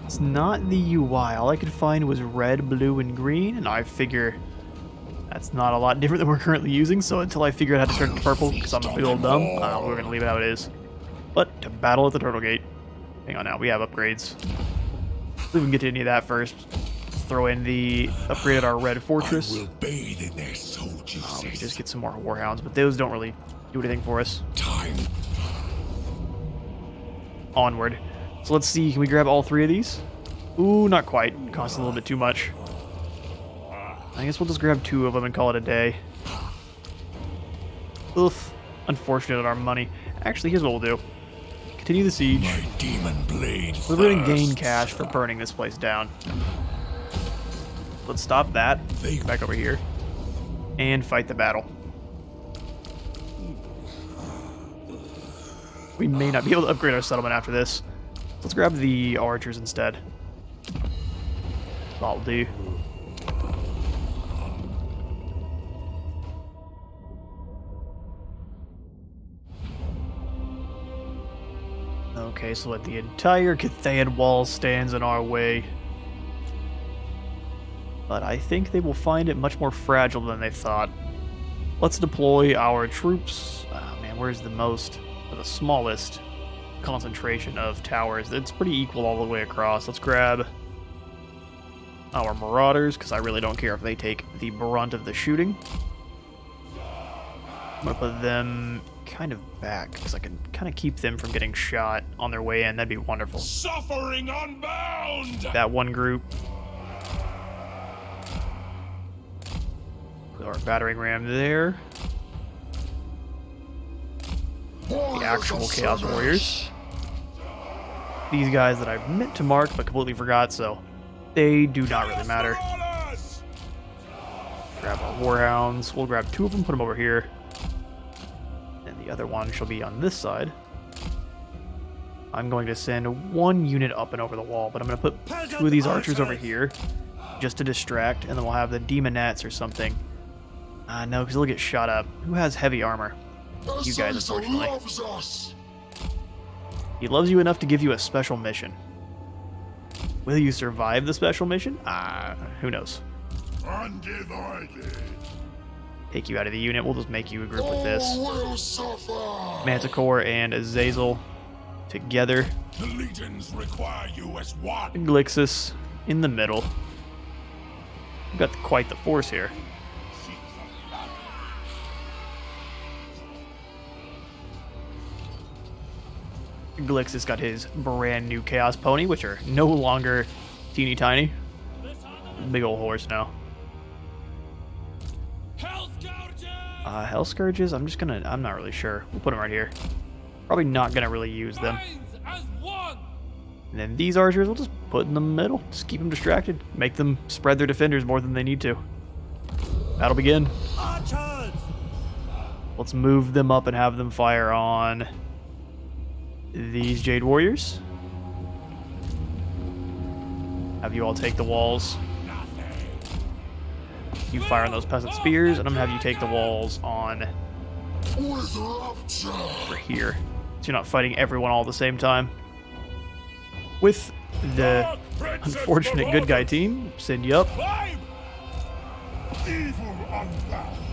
it's not the UI. All I could find was red, blue, and green, and I figure that's not a lot different than we're currently using, so until I figure out how to turn it to purple, because I'm a big old dumb, we're going to leave it how it is. But to battle at the Turtle Gate. Hang on now, we have upgrades. Let's see if we can get to any of that first. Let's throw in the upgrade at our red fortress. I will bathe in their soul juices. We just get some more warhounds, but those don't really do anything for us. Time. Onward. So let's see, can we grab all three of these? Ooh, not quite. Costs a little bit too much. I guess we'll just grab two of them and call it a day. Oof. Unfortunate on our money. Actually, here's what we'll do. Continue the siege. My demon blade We're going to gain cash for burning this place down. Let's stop that. Back over here. And fight the battle. We may not be able to upgrade our settlement after this. Let's grab the archers instead. That'll do. Okay, so the entire Cathayan wall stands in our way. But I think they will find it much more fragile than they thought. Let's deploy our troops. Oh man, where's the most, or the smallest concentration of towers? It's pretty equal all the way across. Let's grab our marauders, because I really don't care if they take the brunt of the shooting. I'm going to put them kind of back, because I can kind of keep them from getting shot on their way in. That'd be wonderful. Suffering unbound! That one group. Put our battering ram there. The actual Chaos Warriors. These guys that I meant to mark but completely forgot, so they do not really matter. Grab our Warhounds. We'll grab 2 of them, put them over here. And the other one shall be on this side. I'm going to send 1 unit up and over the wall, but I'm going to put 2 of these archers over here just to distract, and then we'll have the demonettes or something. No, because they'll get shot up. Who has heavy armor? You guys, unfortunately. He loves you enough to give you a special mission. Will you survive the special mission? Who knows? Undivided. Take you out of the unit. We'll just make you a group with this. Manticore and Azazel together. The legions require you as one. Glixus in the middle. We've got quite the force here. Glixus got his brand new Chaos Pony, which are no longer teeny tiny. Big old horse now. Hell Scourges, I'm not really sure. We'll put them right here. Probably not gonna really use them. And then these archers, we'll just put in the middle. Just keep them distracted. Make them spread their defenders more than they need to. That'll begin. Archers! Let's move them up and have them fire on these Jade Warriors. Have you all take the walls. You fire on those peasant spears, and I'm gonna have you take the walls on over here. So you're not fighting everyone all at the same time. With the unfortunate good guy team, send you up.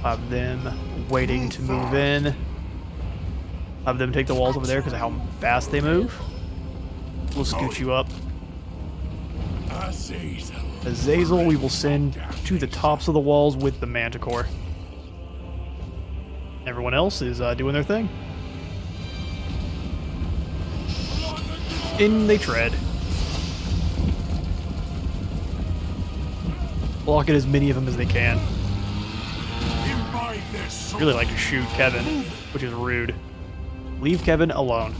Have them waiting to move in. Have them take the walls over there because of how fast they move. We'll scoot you up. Azazel we will send to the tops of the walls with the Manticore. Everyone else is doing their thing. In they tread. Block at as many of them as they can. Really like to shoot Kevin, which is rude. Leave Kevin alone.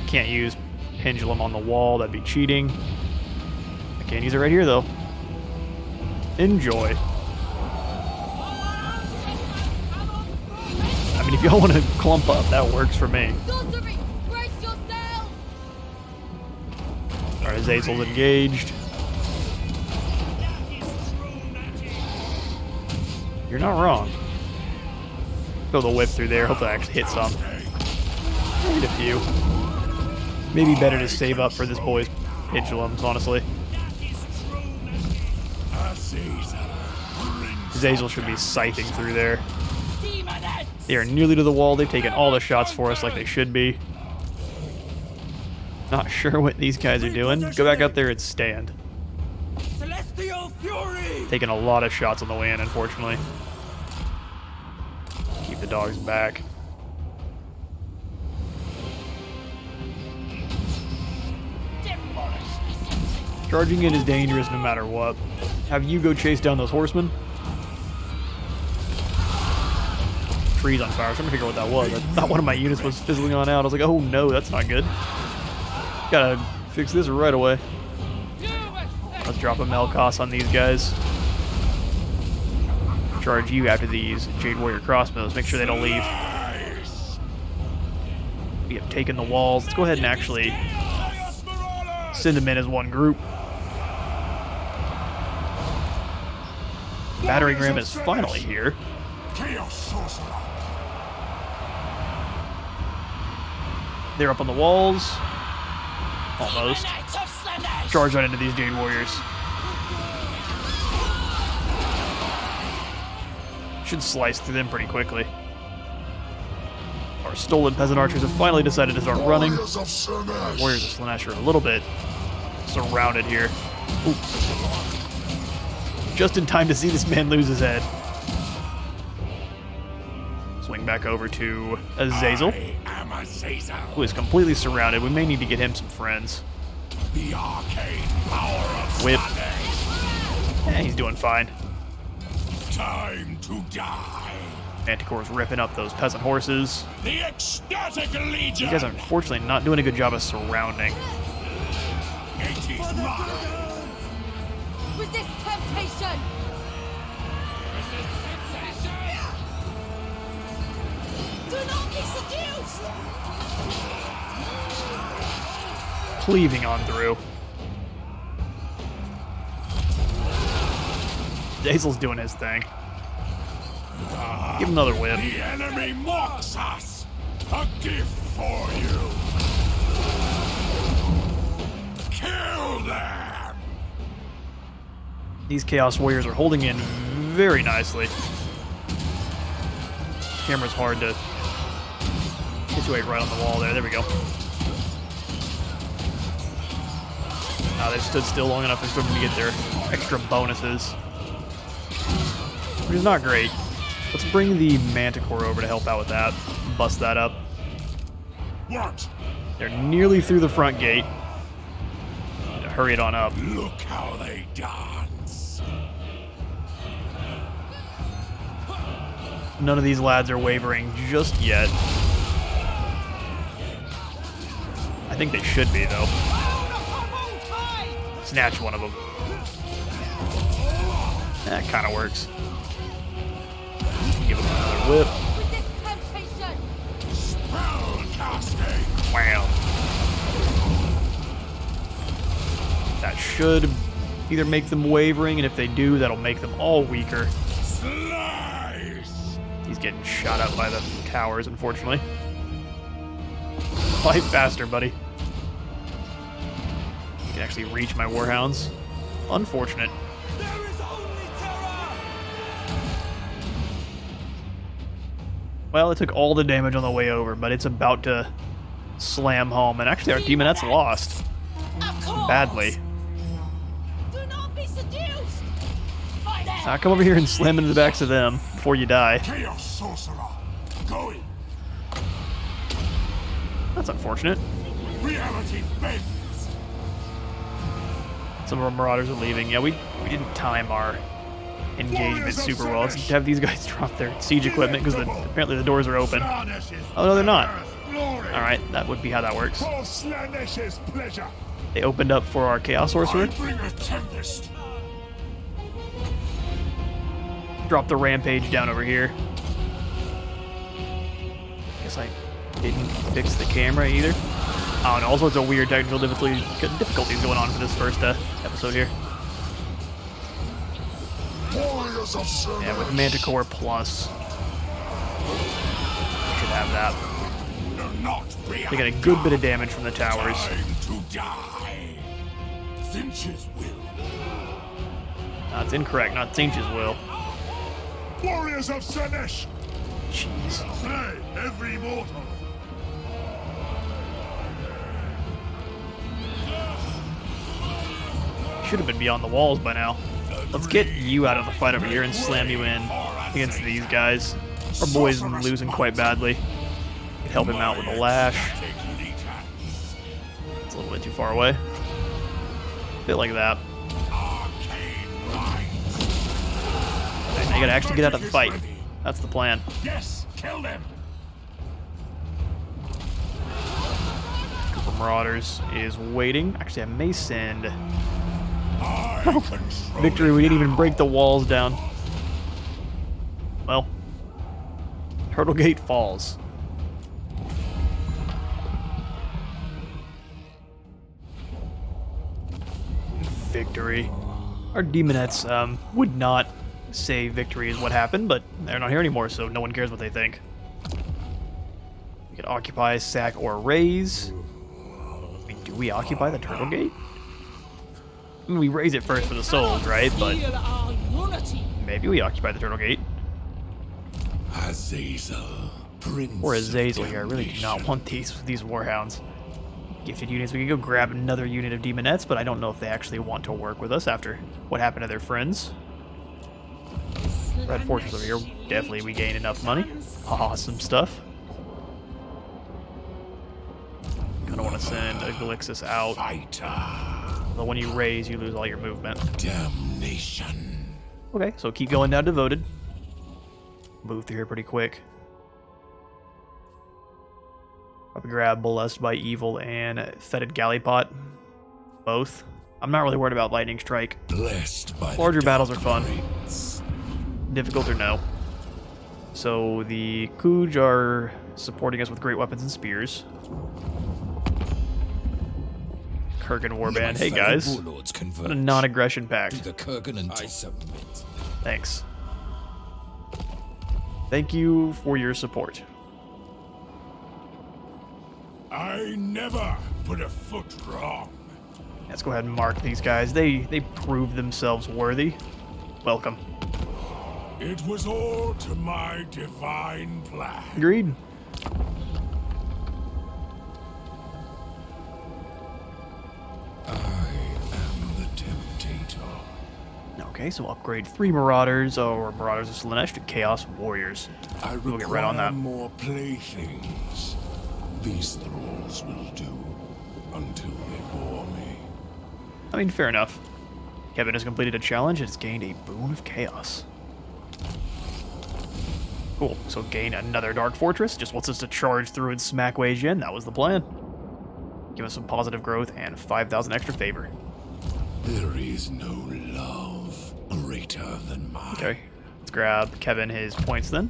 Can't use Pendulum on the wall, that'd be cheating. I can't use it right here though. Enjoy. I mean, if y'all want to clump up, that works for me. Alright, Azazel's engaged. You're not wrong. Throw the whip through there. Hopefully I actually hit some. Hit a few. Maybe better to save up for this boy's pendulums, honestly. Azazel should be scything through there. They are nearly to the wall. They've taken all the shots for us like they should be. Not sure what these guys are doing. Go back up there and stand. Taking a lot of shots on the way in, unfortunately. Keep the dogs back. Charging in is dangerous no matter what. Have you go chase down those horsemen. Trees on fire. I was trying to figure out what that was. I thought one of my units was fizzling on out. I was like, oh no, that's not good. Gotta fix this right away. Let's drop a Melkos on these guys. Charge you after these Jade Warrior crossbows. Make sure they don't leave. taking the walls. Let's go ahead and actually send them in as one group. Battering ram is finally here. They're up on the walls. Almost. Charge right into these Jade Warriors. Should slice through them pretty quickly. Our stolen peasant archers have finally decided to start running. Warriors of Slaanesh are a little bit surrounded here. Ooh. Just in time to see this man lose his head. Swing back over to Azazel, who is completely surrounded. We may need to get him some friends. The arcane power of Whip. Slaanesh. Yeah, he's doing fine. Time to die. Manticore's ripping up those peasant horses. The ecstatic legion. You guys are unfortunately not doing a good job of surrounding. It is mine. Resist temptation! Do not be seduced! Cleaving on through. Azazel's doing his thing. Give him another whip. The enemy mocks us. A gift for you. Kill them. These Chaos Warriors are holding in very nicely. Camera's hard to situate right on the wall there. There we go. They've stood still long enough for them to get their extra bonuses. Which is not great. Let's bring the Manticore over to help out with that. Bust that up. What? They're nearly through the front gate. Hurry it on up. Look how they dance. None of these lads are wavering just yet. I think they should be, though. Snatch one of them. That kind of works. Give him another whip. Resist temptation! Spell casting. Wow. That should either make them wavering, and if they do, that'll make them all weaker. Slice. He's getting shot up by the towers, unfortunately. Fight faster, buddy. I can actually reach my warhounds. Unfortunate. There is only terror! Well, it took all the damage on the way over, but it's about to slam home. And actually, our demonette's lost. Of course! Badly. Do not be seduced! By them! Now come over here and slam into the backs of them before you die. Chaos sorcerer. Going. That's unfortunate. Reality bends. Some of our marauders are leaving. Yeah, we didn't time our engagement super well. Let's have these guys drop their siege equipment because apparently the doors are open. Oh, no, they're not. Alright, that would be how that works. For Slaanesh's pleasure. They opened up for our Chaos Sorcerer. I bring a tempest. Drop the rampage down over here. Guess I didn't fix the camera either. Oh, and all sorts of weird technical difficulties going on for this first episode here. Warriors of Slaanesh. Yeah, with Manticore Plus. Should have that. They got a good bit of damage from the towers. Time to die. Finch's will. That's incorrect, not Tzinch's will. Warriors of Slaanesh. Jeez. Slay every mortal. Should have been beyond the walls by now. Let's get you out of the fight over here and slam you in against these guys. Our boy's losing quite badly. Could help him out with a lash. It's a little bit too far away. A bit like that. Okay, now you gotta actually get out of the fight. That's the plan. Yes, kill them. Group of Marauders is waiting. Actually, I may send... Victory, we didn't even break the walls down. Well, Turtle Gate falls. victory. Our demonettes would not say victory is what happened, but they're not here anymore, so no one cares what they think. We could occupy, sack, or raise. I mean, do we occupy the Turtle Gate? I mean, we raise it first for the souls, right? But Feel our unity. maybe we occupy the Turtle Gate. Azazel, Prince Or of Azazel here. I really do not Damnation. want these Warhounds. Gifted units. We could go grab another unit of demonettes, but I don't know if they actually want to work with us after what happened to their friends. Red Fortress over here. Definitely we gain enough money. Awesome stuff. Kind of want to send a Galixis out. Fighter, But when you raise, you lose all your movement. Damnation. Okay, so keep going down devoted. Move through here pretty quick. Probably grab Blessed by Evil and Fetid Galleypot. Both. I'm not really worried about Lightning Strike. Blessed by Larger the battles are dark fun. prince. Difficult or no. So the Kuj are supporting us with great weapons and spears. Kurgan Warband. Hey guys. Warlords What converge. a non-aggression To pact. the Kurgan and I submit. Thanks. Thank you for your support. I never put a foot wrong. Let's go ahead and mark these guys. They prove themselves worthy. Welcome. It was all to my divine plan. Agreed. I am the Temptator. Okay, so upgrade 3 Marauders, or Marauders of Slaanesh, to Chaos Warriors. I We'll get right on require that. more playthings. These thralls will do until they bore me. I mean, fair enough. Kevin has completed a challenge and has gained a Boon of Chaos. Cool, so gain another Dark Fortress. Just wants us to charge through and smack Wei Jin. That was the plan. Give us some positive growth and 5,000 extra favor. There is no love greater than mine. Okay, let's grab Kevin his points then.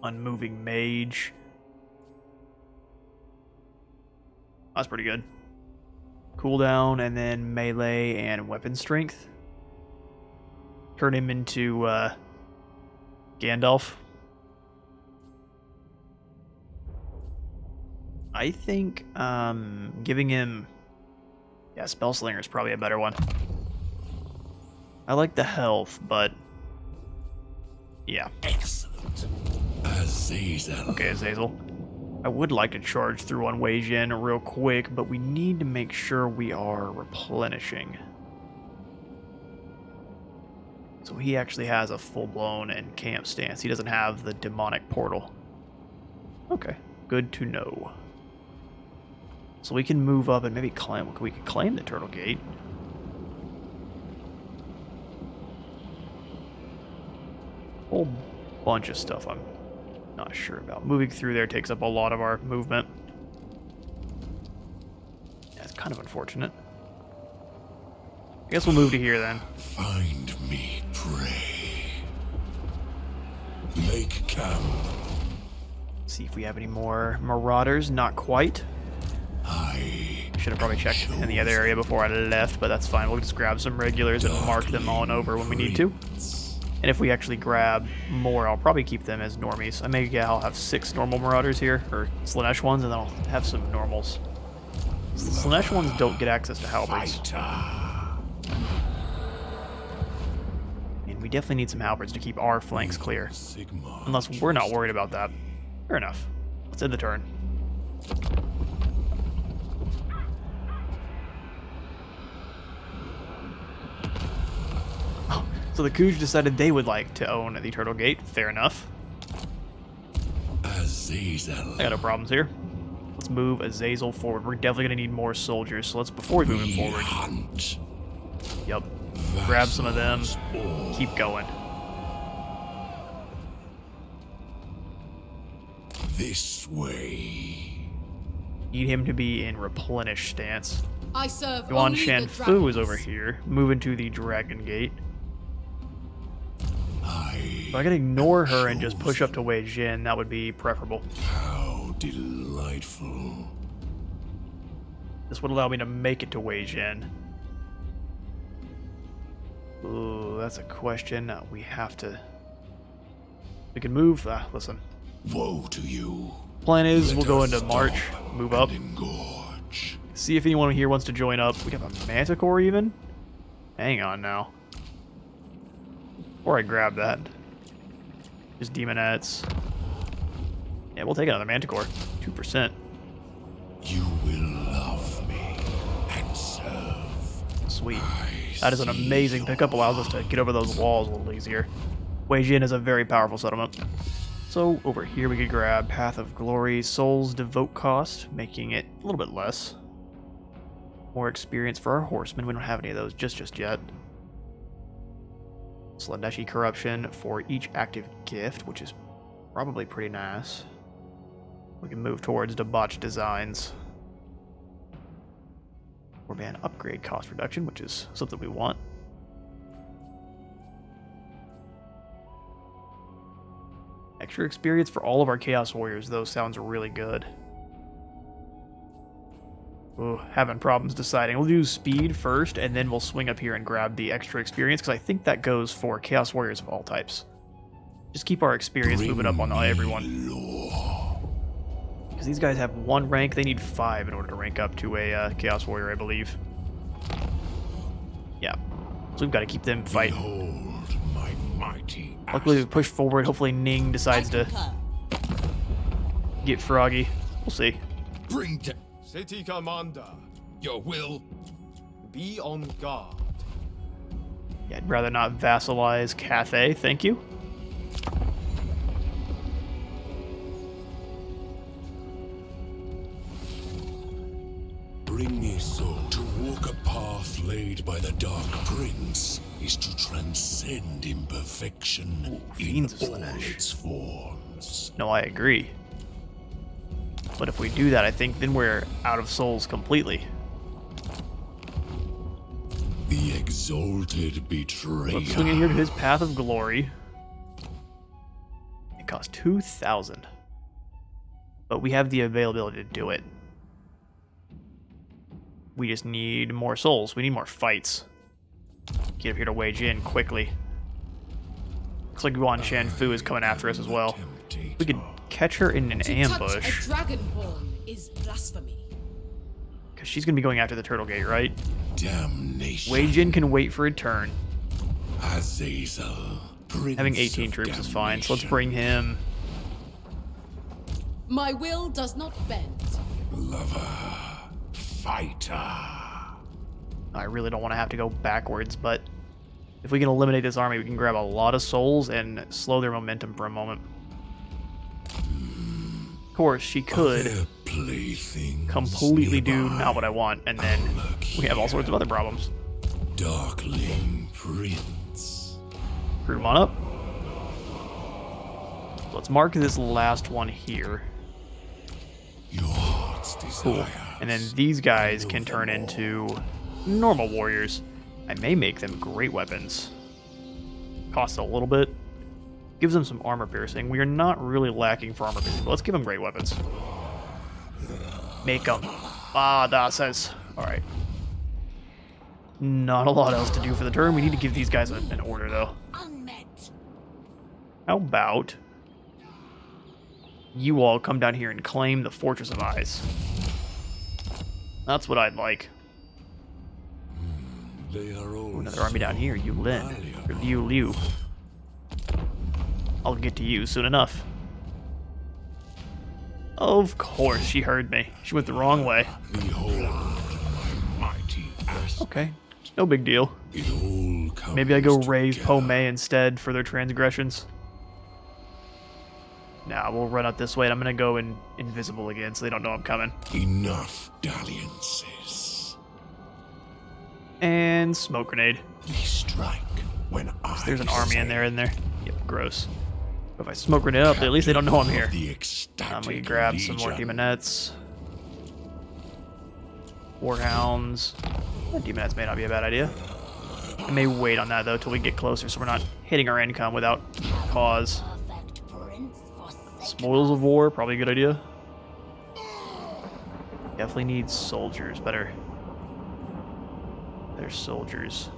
Unmoving Mage. That's pretty good. Cooldown, and then melee and weapon strength. Turn him into Gandalf. I think giving him... Yeah, Spellslinger is probably a better one. I like the health, but... Yeah. Excellent. Azazel. Okay, Azazel. I would like to charge through on Wei Jin real quick, but we need to make sure we are replenishing. So he actually has a full-blown and camp stance. He doesn't have the demonic portal. Okay, good to know. So we can move up and maybe claim. We could claim the Turtle Gate. Whole bunch of stuff I'm not sure about. Moving through there takes up a lot of our movement. That's kind of unfortunate. I guess we'll move to here then. Find me prey. Make camp. See if we have any more Marauders. Not quite. I Should have probably checked in the other area before I left, but that's fine. We'll just grab some regulars and mark them on over when we need to. And if we actually grab more, I'll probably keep them as normies. I'll have 6 normal Marauders here, or Slaanesh ones, and then I'll have some normals. The Slaanesh ones don't get access to halberds. fighter. And we definitely need some halberds to keep our flanks clear. Sigma. Unless we're not worried about that. Fair enough. Let's end the turn. So the Kuj decided they would like to own the Turtle Gate. Fair enough. Azazel. I got no problems here. Let's move Azazel forward. We're definitely going to need more soldiers, so let's, before we move him forward, Hunt. yep, grab some of them, All keep going. this way. Need him to be in replenish stance. I serve Yuan only the Shanfu is over dragons. here. Move into the Dragon Gate. I. So I gotta ignore her and just push up to Wei Jin. That would be preferable. How delightful. This would allow me to make it to Wei Jin. Ooh, that's a question. We have to... We can move. Listen. Woe to you. Plan is Let we'll go us into March, stop move up, and engorge. see if anyone here wants to join up. We have a Manticore even? Hang on now. Before I grab that. Just Demonettes. Yeah, we'll take another Manticore. 2%. You will love me and serve. Sweet. I That is an see amazing your pickup. Allows us to get over those walls a little easier. Wei Jin is a very powerful settlement. So over here we could grab Path of Glory, Souls Devote cost, making it a little bit less. More experience for our horsemen. We don't have any of those just yet. Slaneshi Corruption for each active gift, which is probably pretty nice. We can move towards Debauched Designs. Warband upgrade cost reduction, which is something we want. Extra experience for all of our Chaos Warriors, though, sounds really good. Ooh, having problems deciding. We'll do speed first, and then we'll swing up here and grab the extra experience, because I think that goes for Chaos Warriors of all types. Just keep our experience moving up on everyone. Because these guys have 1 rank, they need 5 in order to rank up to a Chaos Warrior, I believe. Yeah. So we've got to keep them fighting. Behold my mighty Luckily we push forward. Hopefully Ning decides to get froggy. We'll see. Bring to City Commander, your will. be on guard. Yeah, I'd rather not vassalize Cathay, thank you. Bring me soul. To walk a path laid by the Dark Prince is to transcend imperfection in Fiends of all Slanesh. its forms. No, I agree. But if we do that, I think then we're out of souls completely. The exalted betrayer. Let's swing in here to his Path of Glory. It costs 2,000. But we have the availability to do it. We just need more souls. We need more fights. Get up here to Wei Jin quickly. Looks like Yuan Shanfu is coming after us as well. We could catch her in an To ambush. touch a dragonborn is blasphemy. Because she's going to be going after the Turtle Gate, right? Damnation. Wei Jin can wait for a turn. Azazel. Prince Having 18 of troops is fine, so let's damnation. bring him. My will does not bend. Lover. Fighter. I really don't want to have to go backwards, but if we can eliminate this army, we can grab a lot of souls and slow their momentum for a moment. Of course, she could Their playthings completely do nearby. not what I want, and then we have all sorts of other problems. Darkling Prince. Recruit them on up. So let's mark this last one here. Your heart's desire. And then these guys can turn into normal warriors. I may make them great weapons. Costs a little bit. Gives them some armor piercing. We are not really lacking for armor piercing, but let's give them great weapons. Make them. Ah, that says. Alright. Not a lot else to do for the turn. We need to give these guys an order, though. Unmet. How about you all come down here and claim the Fortress of Eyes? That's what I'd like. They are all Another army down here, Yulin. Or Liu Liu. I'll get to you soon enough. Of course, she heard me. She went the wrong way. Behold my mighty aspect. Okay, no big deal. It all comes Maybe I go raise together. Pomei instead for their transgressions. Nah, we'll run out this way, and I'm gonna go invisible again so they don't know I'm coming. Enough dalliances. And smoke grenade. We strike when I There's an army in say. there. Yep, gross. But if I smoke grenade up, at least they don't know I'm here. The ecstatic We can grab some more legion. demonettes. Warhounds. Demonettes may not be a bad idea. I may wait on that though till we get closer so we're not hitting our income without cause. Perfect prince for Spoils of war, probably a good idea. Yeah, Definitely need soldiers. Better soldiers.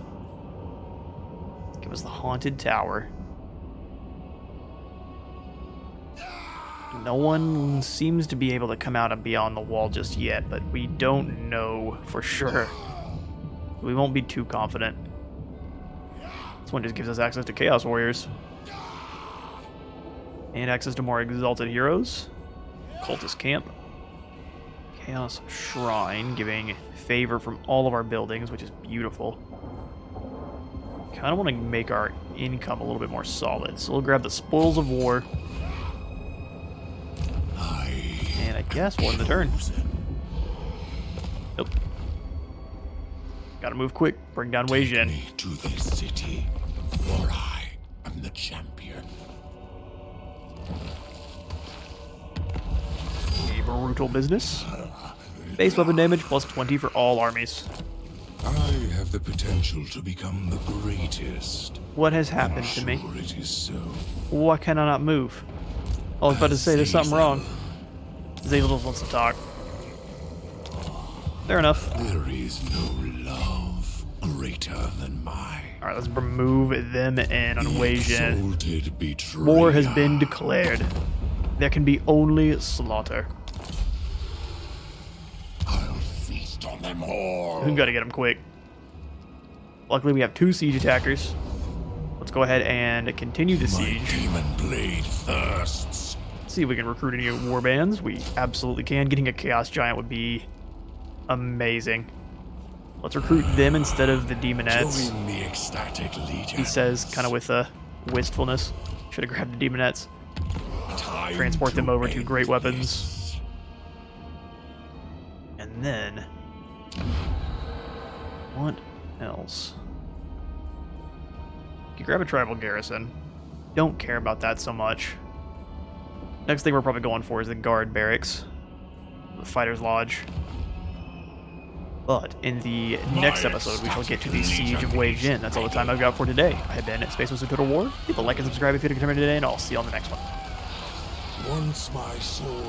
Give us the haunted tower. No one seems to be able to come out and beyond the wall just yet, but we don't know for sure. We won't be too confident. This one just gives us access to Chaos Warriors. And access to more exalted heroes. Cultist Camp. Chaos Shrine, giving favor from all of our buildings, which is beautiful. Kind of want to make our income a little bit more solid, so we'll grab the Spoils of War. And I guess we'll end the turn. Nope. Gotta move quick, bring down Wei Jin. Take me to this city, for I am the champion. A brutal business. Base weapon damage plus 20 for all armies. I have the potential to become the greatest. What has happened to me? Sure, it is so. Why can I not move? I was about to say there's something wrong. Azazel just wants to talk. Fair enough. There is no love greater than mine. Alright, let's remove them in on Wei Jin. Exalted betrayer. War has been declared. There can be only slaughter. I'll feast on them all. We gotta get them quick. Luckily, we have 2 siege attackers. Let's go ahead and continue the My siege. demon blade thirsts. See if we can recruit any war bands. We absolutely can. Getting a Chaos Giant would be amazing. Let's recruit them instead of the Demonettes. Join the ecstatic legion. He says, kind of with a wistfulness. Should have grabbed the Demonettes. Transport them over to Great Weapons. And then... what else? You grab a tribal garrison. Don't care about that so much. Next thing we're probably going for is the guard barracks. The fighter's lodge. But in the next episode, we shall get to the Siege of Wei Jin. That's all the time I've got for today. I have been Space Wars of Total War. Leave a like and subscribe if you'd like to come in today, and I'll see you on the next one. Once my soul